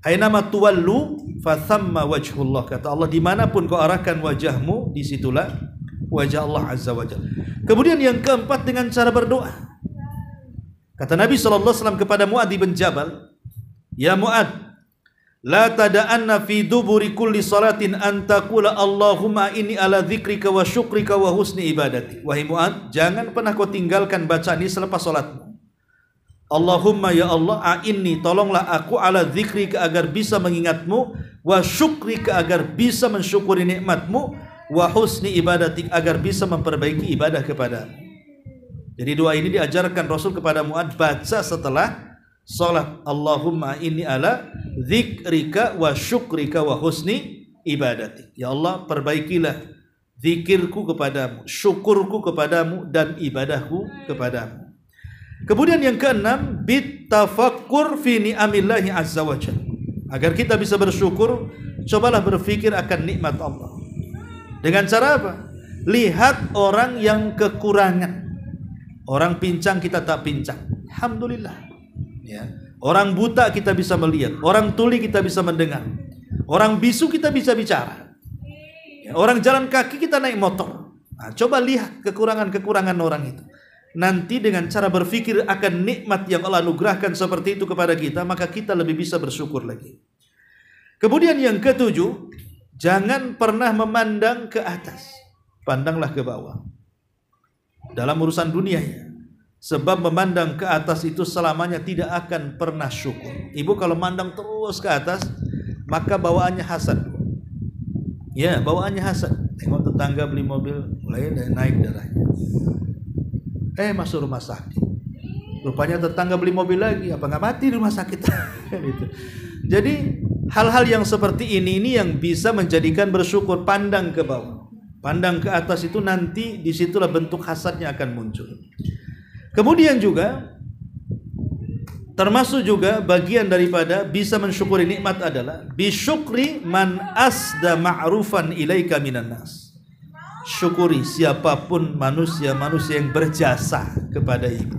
ainama tuwallu fathamma wajhullah, kata Allah, dimanapun kau arahkan wajahmu, disitulah wajah Allah azza wajalla. Kemudian yang keempat, dengan cara berdoa. Kata Nabi SAW kepada Mu'adz bin Jabal, ya Mu'adz, la tada'anna fi duburi kulli salatin an taqula Allahumma inni ala dzikrika wa syukrika wa husni ibadati. Wahai Mu'adz, jangan pernah kau tinggalkan bacaan ini selepas salatmu. Allahumma, ya Allah, a'inni, tolonglah aku, ala dzikrika, agar bisa mengingatmu, wa syukrika, agar bisa mensyukuri nikmatmu, wa husni ibadati, agar bisa memperbaiki ibadah kepadamu. Jadi doa ini diajarkan Rasul kepada Mu'adz baca setelah salat. Allahumma inni ala dzikrika wa syukrika wa husni ibadati. Ya Allah, perbaikilah zikirku kepadamu, syukurku kepadamu, dan ibadahku kepadamu. Kemudian yang keenam, bitafakkur fi ni'amillahi azza wa jalla. Agar kita bisa bersyukur, cobalah berfikir akan nikmat Allah. Dengan cara apa? Lihat orang yang kekurangan. Orang pincang kita tak pincang, alhamdulillah. Ya. Orang buta kita bisa melihat, orang tuli kita bisa mendengar, orang bisu kita bisa bicara, ya. Orang jalan kaki kita naik motor. Nah, coba lihat kekurangan-kekurangan orang itu. Nanti dengan cara berpikir akan nikmat yang Allah anugerahkan seperti itu kepada kita, maka kita lebih bisa bersyukur lagi. Kemudian yang ketujuh, jangan pernah memandang ke atas, pandanglah ke bawah. Dalam urusan dunia ya. Sebab memandang ke atas itu selamanya tidak akan pernah syukur. Ibu kalau mandang terus ke atas, maka bawaannya hasad. Ya, bawaannya hasad. Tengok tetangga beli mobil, mulai naik darahnya. Masuk rumah sakit. Rupanya tetangga beli mobil lagi, apa nggak mati di rumah sakit? Gitu. Jadi hal-hal yang seperti ini yang bisa menjadikan bersyukur. Pandang ke bawah, pandang ke atas itu, nanti disitulah bentuk hasadnya akan muncul. Kemudian juga termasuk juga bagian daripada bisa mensyukuri nikmat adalah bisyukri man asda ma'rufan ilaika minan nas. Syukuri siapapun manusia yang berjasa kepada ibu.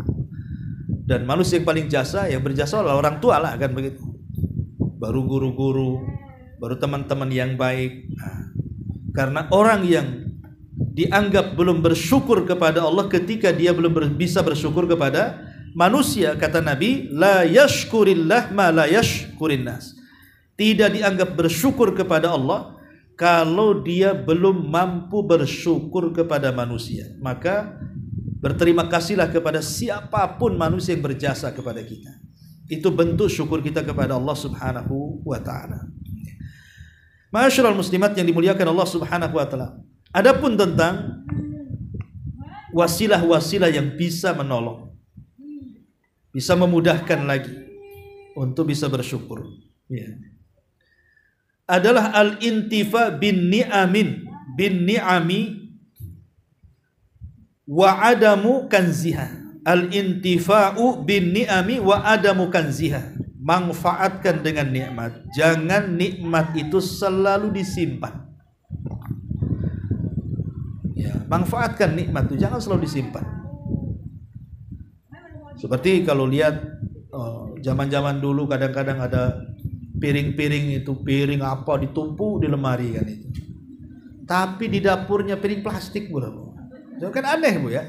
Dan manusia yang paling jasa, yang berjasa adalah orang tua lah, kan begitu. Baru guru-guru, baru teman-teman yang baik. Karena orang yang dianggap belum bersyukur kepada Allah ketika dia belum bisa bersyukur kepada manusia, kata Nabi, la yashkurillah ma la yashkurin nas. Tidak dianggap bersyukur kepada Allah kalau dia belum mampu bersyukur kepada manusia. Maka berterima kasihlah kepada siapapun manusia yang berjasa kepada kita. Itu bentuk syukur kita kepada Allah Subhanahu wa taala. Ma'asyiral muslimat yang dimuliakan Allah Subhanahu wa taala. Adapun tentang wasilah-wasilah yang bisa menolong, bisa memudahkan lagi untuk bisa bersyukur, ya, adalah al-intifa bin ni'ami wa adamu kanziha. Al-intifa'u bin ni'ami wa adamu kanziha. Manfaatkan dengan nikmat, jangan nikmat itu selalu disimpan. Ya, manfaatkan nikmat itu, jangan selalu disimpan. Seperti kalau lihat zaman-zaman dulu kadang-kadang ada piring-piring itu, piring apa ditumpuk di lemari kan itu. Tapi di dapurnya piring plastik, Bu. Kan aneh, Bu, ya.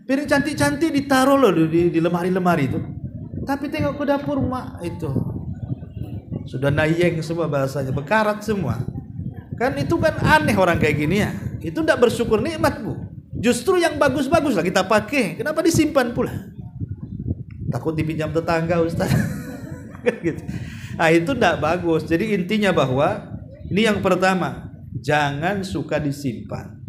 Piring cantik-cantik ditaruh loh di lemari-lemari itu. Tapi tengok ke dapur mak itu sudah nayeng semua bahasanya, bekarat semua. Kan itu kan aneh orang kayak gini ya. Itu tidak bersyukur nikmat, Bu. Justru yang bagus-bagus lah kita pakai. Kenapa disimpan pula? Takut dipinjam tetangga, Ustaz. Gitu. Nah, itu tidak bagus. Jadi intinya bahwa ini yang pertama, jangan suka disimpan.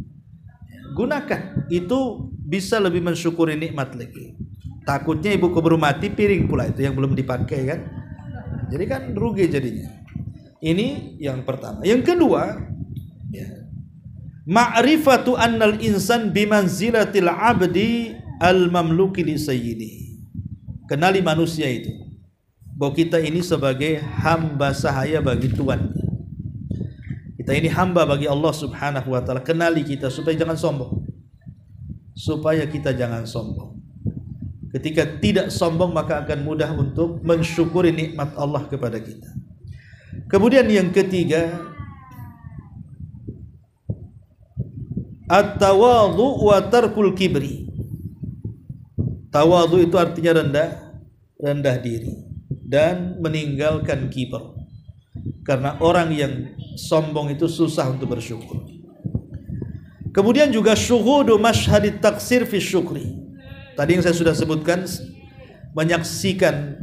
Gunakan. Itu bisa lebih mensyukuri nikmat lagi. Takutnya ibu keburu mati, piring pula itu yang belum dipakai kan. Jadi kan rugi jadinya. Ini yang pertama. Yang kedua, ya, ma'rifatu annal insan bimanzilatil abdi al-mamluki li sayyidi. Kenali manusia itu bahwa kita ini sebagai hamba sahaya bagi Tuhan. Kita ini hamba bagi Allah Subhanahu wa taala. Kenali kita supaya jangan sombong. Supaya kita jangan sombong. Ketika tidak sombong maka akan mudah untuk mensyukuri nikmat Allah kepada kita. Kemudian yang ketiga, at-tawadhu wa tarkul kibri. Tawadhu itu artinya rendah diri dan meninggalkan kibar. Karena orang yang sombong itu susah untuk bersyukur. Kemudian juga syuhudu masyhadit taksir fi syukri. Tadi yang saya sudah sebutkan, menyaksikan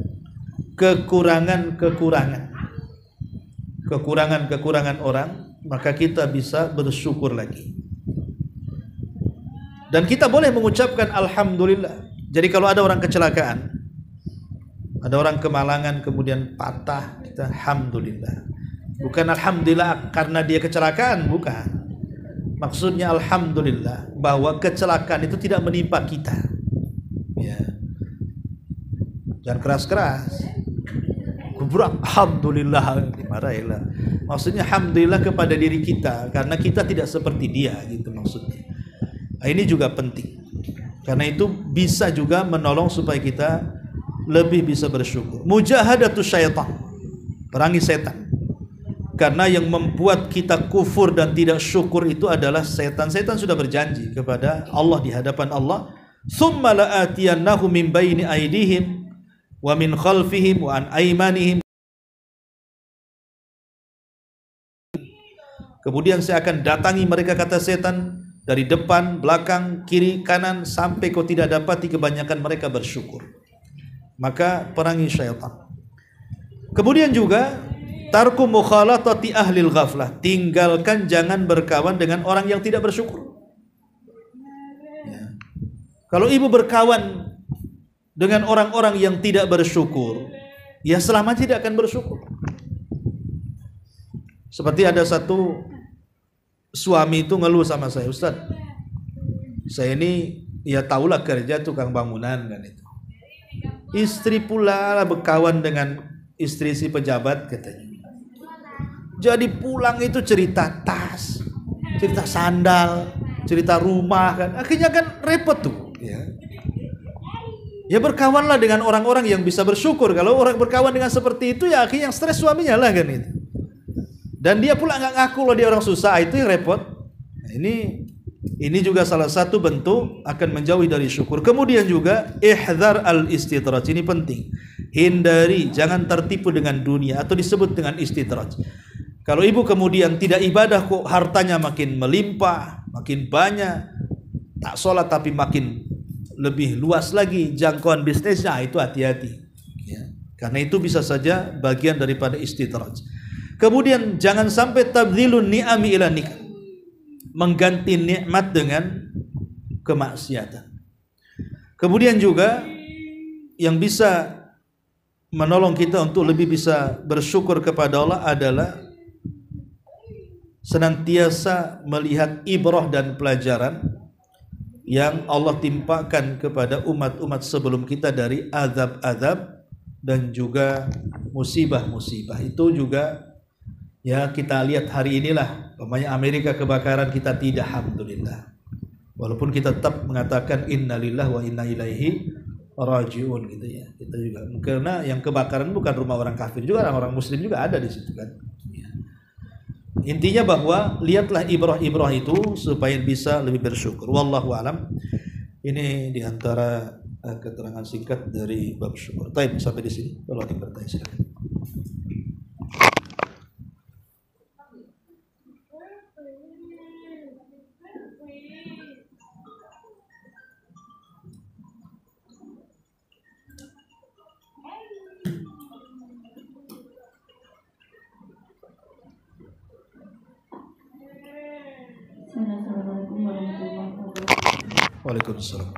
kekurangan orang, maka kita bisa bersyukur lagi. Dan kita boleh mengucapkan alhamdulillah. Jadi kalau ada orang kecelakaan, ada orang kemalangan kemudian patah, kita alhamdulillah. Bukan alhamdulillah karena dia kecelakaan, bukan. Maksudnya alhamdulillah bahwa kecelakaan itu tidak menimpa kita. Ya. Jangan keras-keras. Kubrak alhamdulillah, dimarahilah. Maksudnya alhamdulillah kepada diri kita karena kita tidak seperti dia, gitu maksudnya. Nah, ini juga penting. Karena itu bisa juga menolong supaya kita lebih bisa bersyukur. Mujahadatus syaitan, perangi setan. Karena yang membuat kita kufur dan tidak syukur itu adalah setan. Setan sudah berjanji kepada Allah di hadapan Allah, "Tsumma la'atiyannahum min baini aydihim wa min khalfihim wa an aymanihim." Kemudian saya akan datangi mereka, kata setan, dari depan, belakang, kiri, kanan, sampai kau tidak dapati kebanyakan mereka bersyukur. Maka perangi syaitan. Kemudian juga tarku mukhalatati ahlil ghaflah, tinggalkan, jangan berkawan dengan orang yang tidak bersyukur. Ya. Kalau ibu berkawan dengan orang-orang yang tidak bersyukur, ya selamanya tidak akan bersyukur. Seperti ada satu suami itu ngeluh sama saya, "Ustaz, saya ini ya tahulah kerja tukang bangunan kan itu. Istri pula berkawan dengan istri si pejabat," katanya. Jadi pulang itu cerita tas, cerita sandal, cerita rumah kan. Akhirnya kan repot tuh, ya. Ya berkawanlah dengan orang-orang yang bisa bersyukur. Kalau orang berkawan dengan seperti itu, ya akhirnya yang stres suaminya lah kan itu. Dan dia pula nggak ngaku loh dia orang susah, itu yang repot. Nah, ini juga salah satu bentuk akan menjauhi dari syukur. Kemudian juga ihdzar al-istidraj, ini penting. Hindari, jangan tertipu dengan dunia atau disebut dengan istidraj. Kalau ibu kemudian tidak ibadah kok hartanya makin melimpah, makin banyak, tak sholat tapi makin lebih luas lagi jangkauan bisnisnya, itu hati-hati. Ya. Karena itu bisa saja bagian daripada istidraj. Kemudian jangan sampai tabdzilun ni'ami ila nikah, mengganti nikmat dengan kemaksiatan. Kemudian juga yang bisa menolong kita untuk lebih bisa bersyukur kepada Allah adalah senantiasa melihat ibrah dan pelajaran yang Allah timpakan kepada umat-umat sebelum kita dari azab-azab dan juga musibah-musibah. Itu juga ya kita lihat hari inilah, umpamanya Amerika kebakaran, kita tidak alhamdulillah. Walaupun kita tetap mengatakan innalillahi wa inna ilaihi rajiun gitu ya. Kita juga karena yang kebakaran bukan rumah orang kafir, juga orang muslim juga ada di situ kan. Ya. Intinya bahwa lihatlah ibrah-ibrah itu supaya bisa lebih bersyukur. Wallahu alam. Ini diantara keterangan singkat dari bab syukur. Baik, sampai di sini. Kalau ada pertanyaan silakan. Assalamualaikum warahmatullahi wabarakatuh. Waalaikumsalam.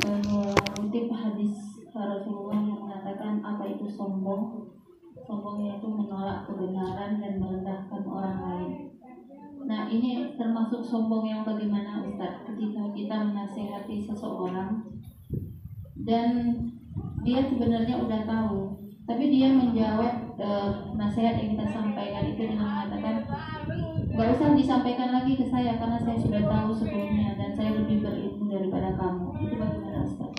Mengutip hadis Rasulullah yang mengatakan apa itu sombong? Sombong yaitu menolak kebenaran dan merendahkan orang lain. Nah, ini termasuk sombong yang bagaimana, Ustaz? Ketika kita menasihati seseorang dan dia sebenarnya udah tahu, tapi dia menjawab nasihat yang kita sampaikan itu dengan mengatakan nggak usah disampaikan lagi ke saya karena saya sudah tahu sebelumnya dan saya lebih berilmu daripada kamu. Itu bagaimana Ustaz?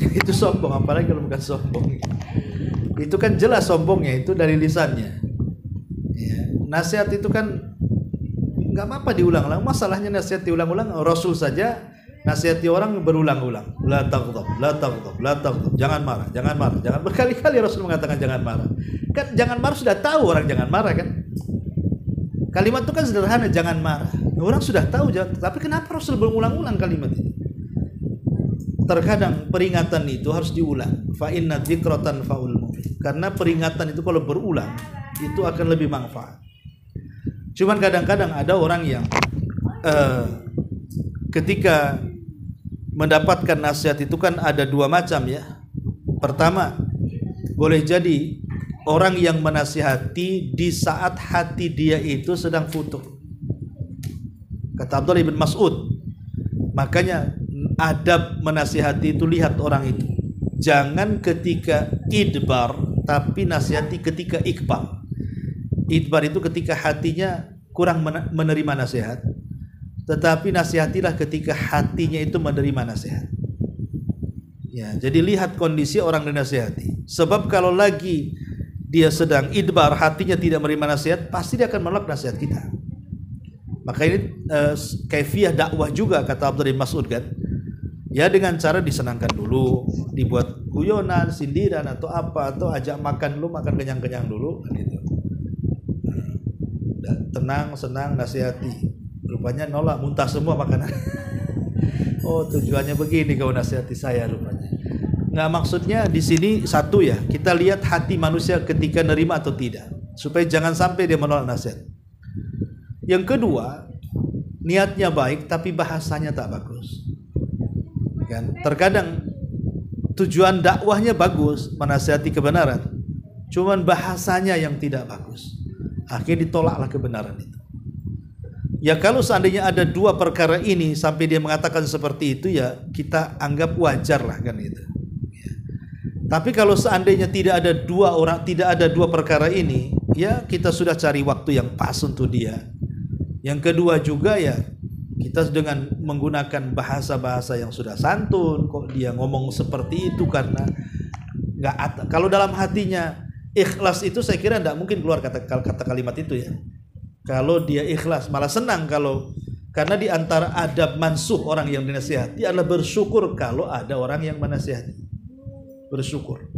Itu sombong, apalagi kalau bukan sombong. Itu kan jelas sombongnya, itu dari lisannya. Ya, nasihat itu kan nggak apa-apa diulang-ulang. Masalahnya nasihat diulang-ulang, Rasul saja nasihati orang berulang-ulang. La taghdab, la taghdab, la taghdab. Jangan marah, jangan marah, jangan. Berkali-kali Rasul mengatakan jangan marah. Kan jangan marah sudah tahu orang jangan marah kan. Kalimat itu kan sederhana, jangan marah. Orang sudah tahu, tapi kenapa Rasul berulang-ulang kalimat itu? Terkadang peringatan itu harus diulang. Fa inna dzikratan faul mu'min. Karena peringatan itu kalau berulang itu akan lebih manfaat. Cuman kadang-kadang ada orang yang ketika mendapatkan nasihat itu kan ada dua macam ya. Pertama, boleh jadi orang yang menasihati di saat hati dia itu sedang futuh. Kata Abdullah bin Mas'ud, makanya adab menasihati itu lihat orang itu. Jangan ketika idbar, tapi nasihati ketika ikbal. Idbar itu ketika hatinya kurang menerima nasihat, tetapi nasihatilah ketika hatinya itu menerima nasihat. Ya, jadi lihat kondisi orang dinasihati. Sebab kalau lagi dia sedang idbar, hatinya tidak menerima nasihat, pasti dia akan menolak nasihat kita. Maka ini kaifiah dakwah juga kata Abdullah bin Mas'ud kan. Ya dengan cara disenangkan dulu, dibuat guyonan, sindiran atau apa, atau ajak makan dulu, makan kenyang-kenyang dulu gitu. Tenang, senang, nasihati. Rupanya nolak, muntah semua makanan. Oh, tujuannya begini kau nasihati saya rupanya. Nggak, maksudnya di sini satu ya, kita lihat hati manusia ketika nerima atau tidak, supaya jangan sampai dia menolak nasihat. Yang kedua, niatnya baik tapi bahasanya tak bagus. Kan? Terkadang tujuan dakwahnya bagus, menasihati kebenaran, cuman bahasanya yang tidak bagus. Akhirnya ditolaklah kebenaran itu. Ya kalau seandainya ada dua perkara ini sampai dia mengatakan seperti itu, ya kita anggap wajar lah kan itu. Tapi kalau seandainya tidak ada dua perkara ini, ya kita sudah cari waktu yang pas untuk dia. Yang kedua juga ya kita dengan menggunakan bahasa-bahasa yang sudah santun. Kok dia ngomong seperti itu karena kalau dalam hatinya ikhlas itu saya kira tidak mungkin keluar kata kalimat itu ya. Kalau dia ikhlas malah senang karena di antara adab mansuh orang yang dinasihati adalah bersyukur kalau ada orang yang menasihati. Bersyukur.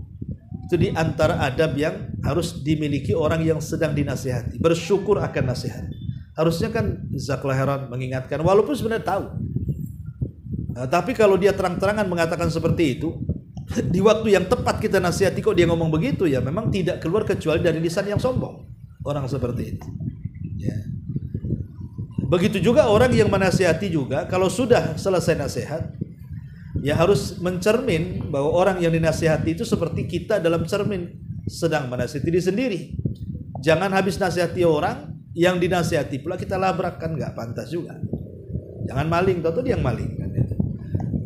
Itu di antara adab yang harus dimiliki orang yang sedang dinasihati. Bersyukur akan nasihat. Harusnya kan jazakallahu khairan mengingatkan walaupun sebenarnya tahu. Nah, tapi kalau dia terang-terangan mengatakan seperti itu, di waktu yang tepat kita nasihati kok dia ngomong begitu, ya memang tidak keluar kecuali dari lisan yang sombong. Orang seperti itu. Ya. Begitu juga orang yang menasihati juga kalau sudah selesai nasihat, ya harus mencermin bahwa orang yang dinasihati itu seperti kita dalam cermin sedang menasihati diri sendiri. Jangan habis nasihati orang, yang dinasihati pula kita labrak, kan nggak pantas juga. Jangan maling, tahu dia yang maling kan itu.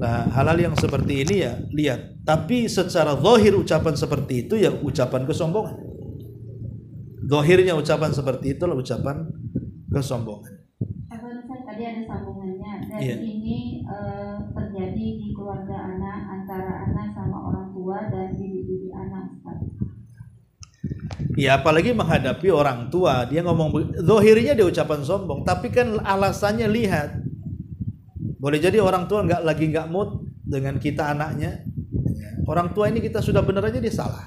Nah, hal-hal yang seperti ini ya lihat. Tapi secara zahir ucapan seperti itu ya ucapan kesombongan. Zahirnya ucapan seperti itu adalah ucapan kesombongan. Tadi ada sambungannya dan yeah. Ini terjadi di keluarga anak, antara anak sama orang tua dan bibi anak. Ya apalagi menghadapi orang tua, dia ngomong zahirnya dia ucapan sombong, tapi kan alasannya lihat. Boleh jadi orang tua nggak mood dengan kita anaknya. Orang tua ini kita sudah benar aja dia salah.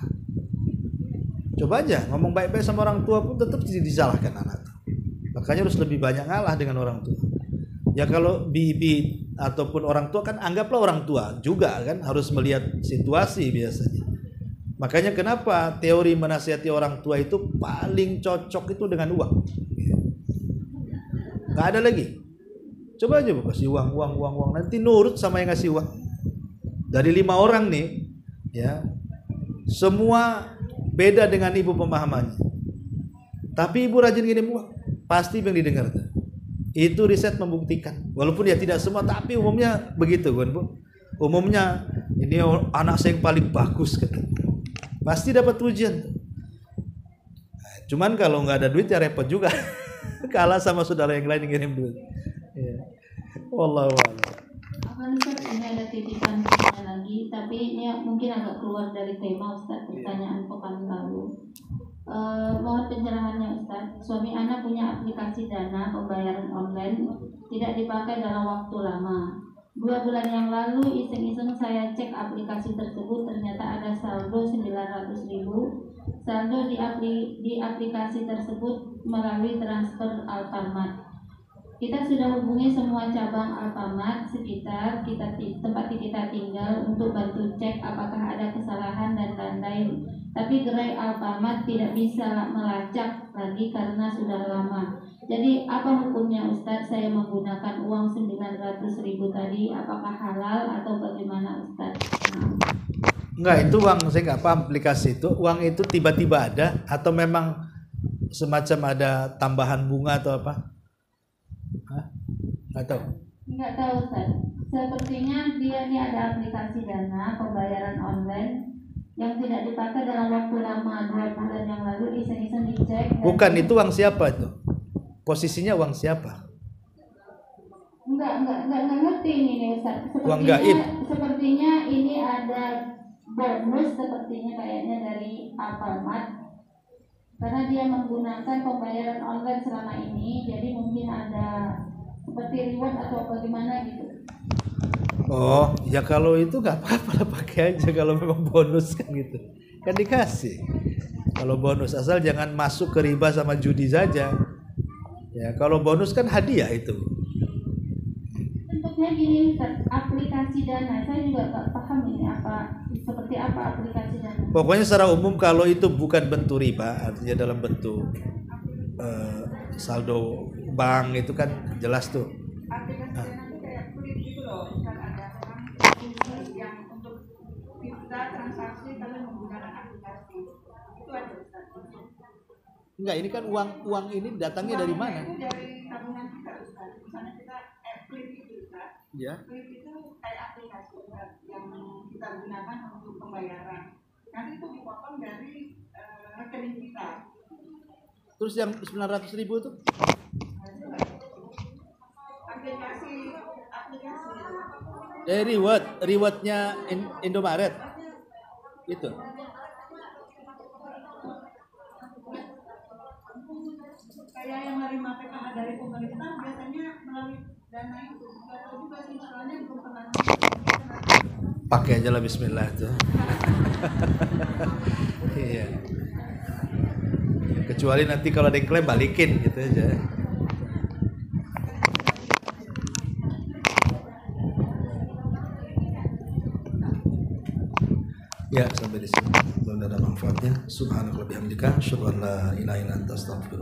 Coba aja ngomong baik-baik sama orang tua pun tetap disalahkan anak. Makanya harus lebih banyak ngalah dengan orang tua. Ya kalau bibi ataupun orang tua kan anggaplah orang tua juga kan harus melihat situasi biasanya. Makanya kenapa teori menasihati orang tua itu paling cocok itu dengan uang. Gak ada lagi. Coba aja kasih uang, nanti nurut sama yang ngasih uang. Dari 5 orang nih, ya semua beda dengan ibu pemahamannya. Tapi ibu rajin ngirim uang, pasti yang didengar. Itu riset membuktikan. Walaupun ya tidak semua, tapi umumnya begitu kan Bu. Umumnya Ini anak saya yang paling bagus katanya. Pasti dapat pujian. Nah, cuman kalau nggak ada duit ya repot juga. Kalah sama saudara yang lain yang ngirim duit. Ya. Wallahu a'lam. Akan Ustaz, ini ada titipan lagi, tapi ini mungkin agak keluar dari tema Ustaz, pertanyaan pekan lalu. Mohon pencerahannya Ustaz. Suami anak punya aplikasi dana pembayaran online, tidak dipakai dalam waktu lama. 2 bulan yang lalu iseng-iseng saya cek aplikasi tersebut, ternyata ada saldo 900.000. Saldo di aplikasi tersebut melalui transfer Alfamart. Kita sudah hubungi semua cabang Alfamart sekitar tempat kita tinggal untuk bantu cek apakah ada kesalahan dan lain-lain. Tapi gerai Alfamart tidak bisa melacak lagi karena sudah lama. Jadi apa hukumnya Ustadz, saya menggunakan uang 900.000 tadi, apakah halal atau bagaimana Ustadz? Enggak, itu uang, saya nggak paham aplikasi itu. Uang itu tiba-tiba ada atau memang semacam ada tambahan bunga atau apa? Hah? Nggak tahu. Nggak tahu Ustadz. Sepertinya dia ini ada aplikasi dana pembayaran online yang tidak dipakai dalam waktu lama, 2 bulan yang lalu iseng-iseng dicek. Bukan, itu uang siapa itu? Posisinya uang siapa? Enggak ngerti ini nih Ustaz. Uang gaib. Sepertinya ini ada bonus sepertinya kayaknya dari Alfamart. Karena dia menggunakan pembayaran online selama ini, jadi mungkin ada seperti reward atau bagaimana gitu. Oh, ya kalau itu nggak apa-apa, pakai aja kalau memang bonus kan gitu. Kan dikasih. Kalau bonus asal jangan masuk ke riba sama judi saja. Ya, kalau bonus kan hadiah itu. Bentuknya gini Ustaz, aplikasi dana. Saya juga nggak paham ini apa, seperti apa aplikasi dana. Pokoknya secara umum kalau itu bukan bentuk riba, artinya dalam bentuk saldo bank itu kan jelas tuh. Aplikasi dana itu kayak klik gitu loh, kan ada orang yang untuk bisa transaksi kalau menggunakan aplikasi itu ada Ustaz. Enggak, ini kan uang ini datangnya dari mana? Itu dari tabungan kita Ustaz. Misalnya kita klik itu Ustaz. Ya. Klik itu kayak aplikasi Ustaz yang kita gunakan untuk pembayaran. Nanti itu dipotong dari rekening kita. Terus yang 900.000 itu? Aplikasi. Rewardnya Indomaret. Itu. Kayak yang menerima PKH dari pemerintah biasanya melalui dana itu. Nggak tahu juga sih, soalnya belum pernah. Pakai aja lah bismillah itu. Iya. Kecuali nanti kalau ada yang klaim balikin gitu aja. Ya, sampai di sini. Mudah-mudahan ada manfaatnya. Subhanallah bihamdika, asyhadu an la ilaha illa anta astaghfiruka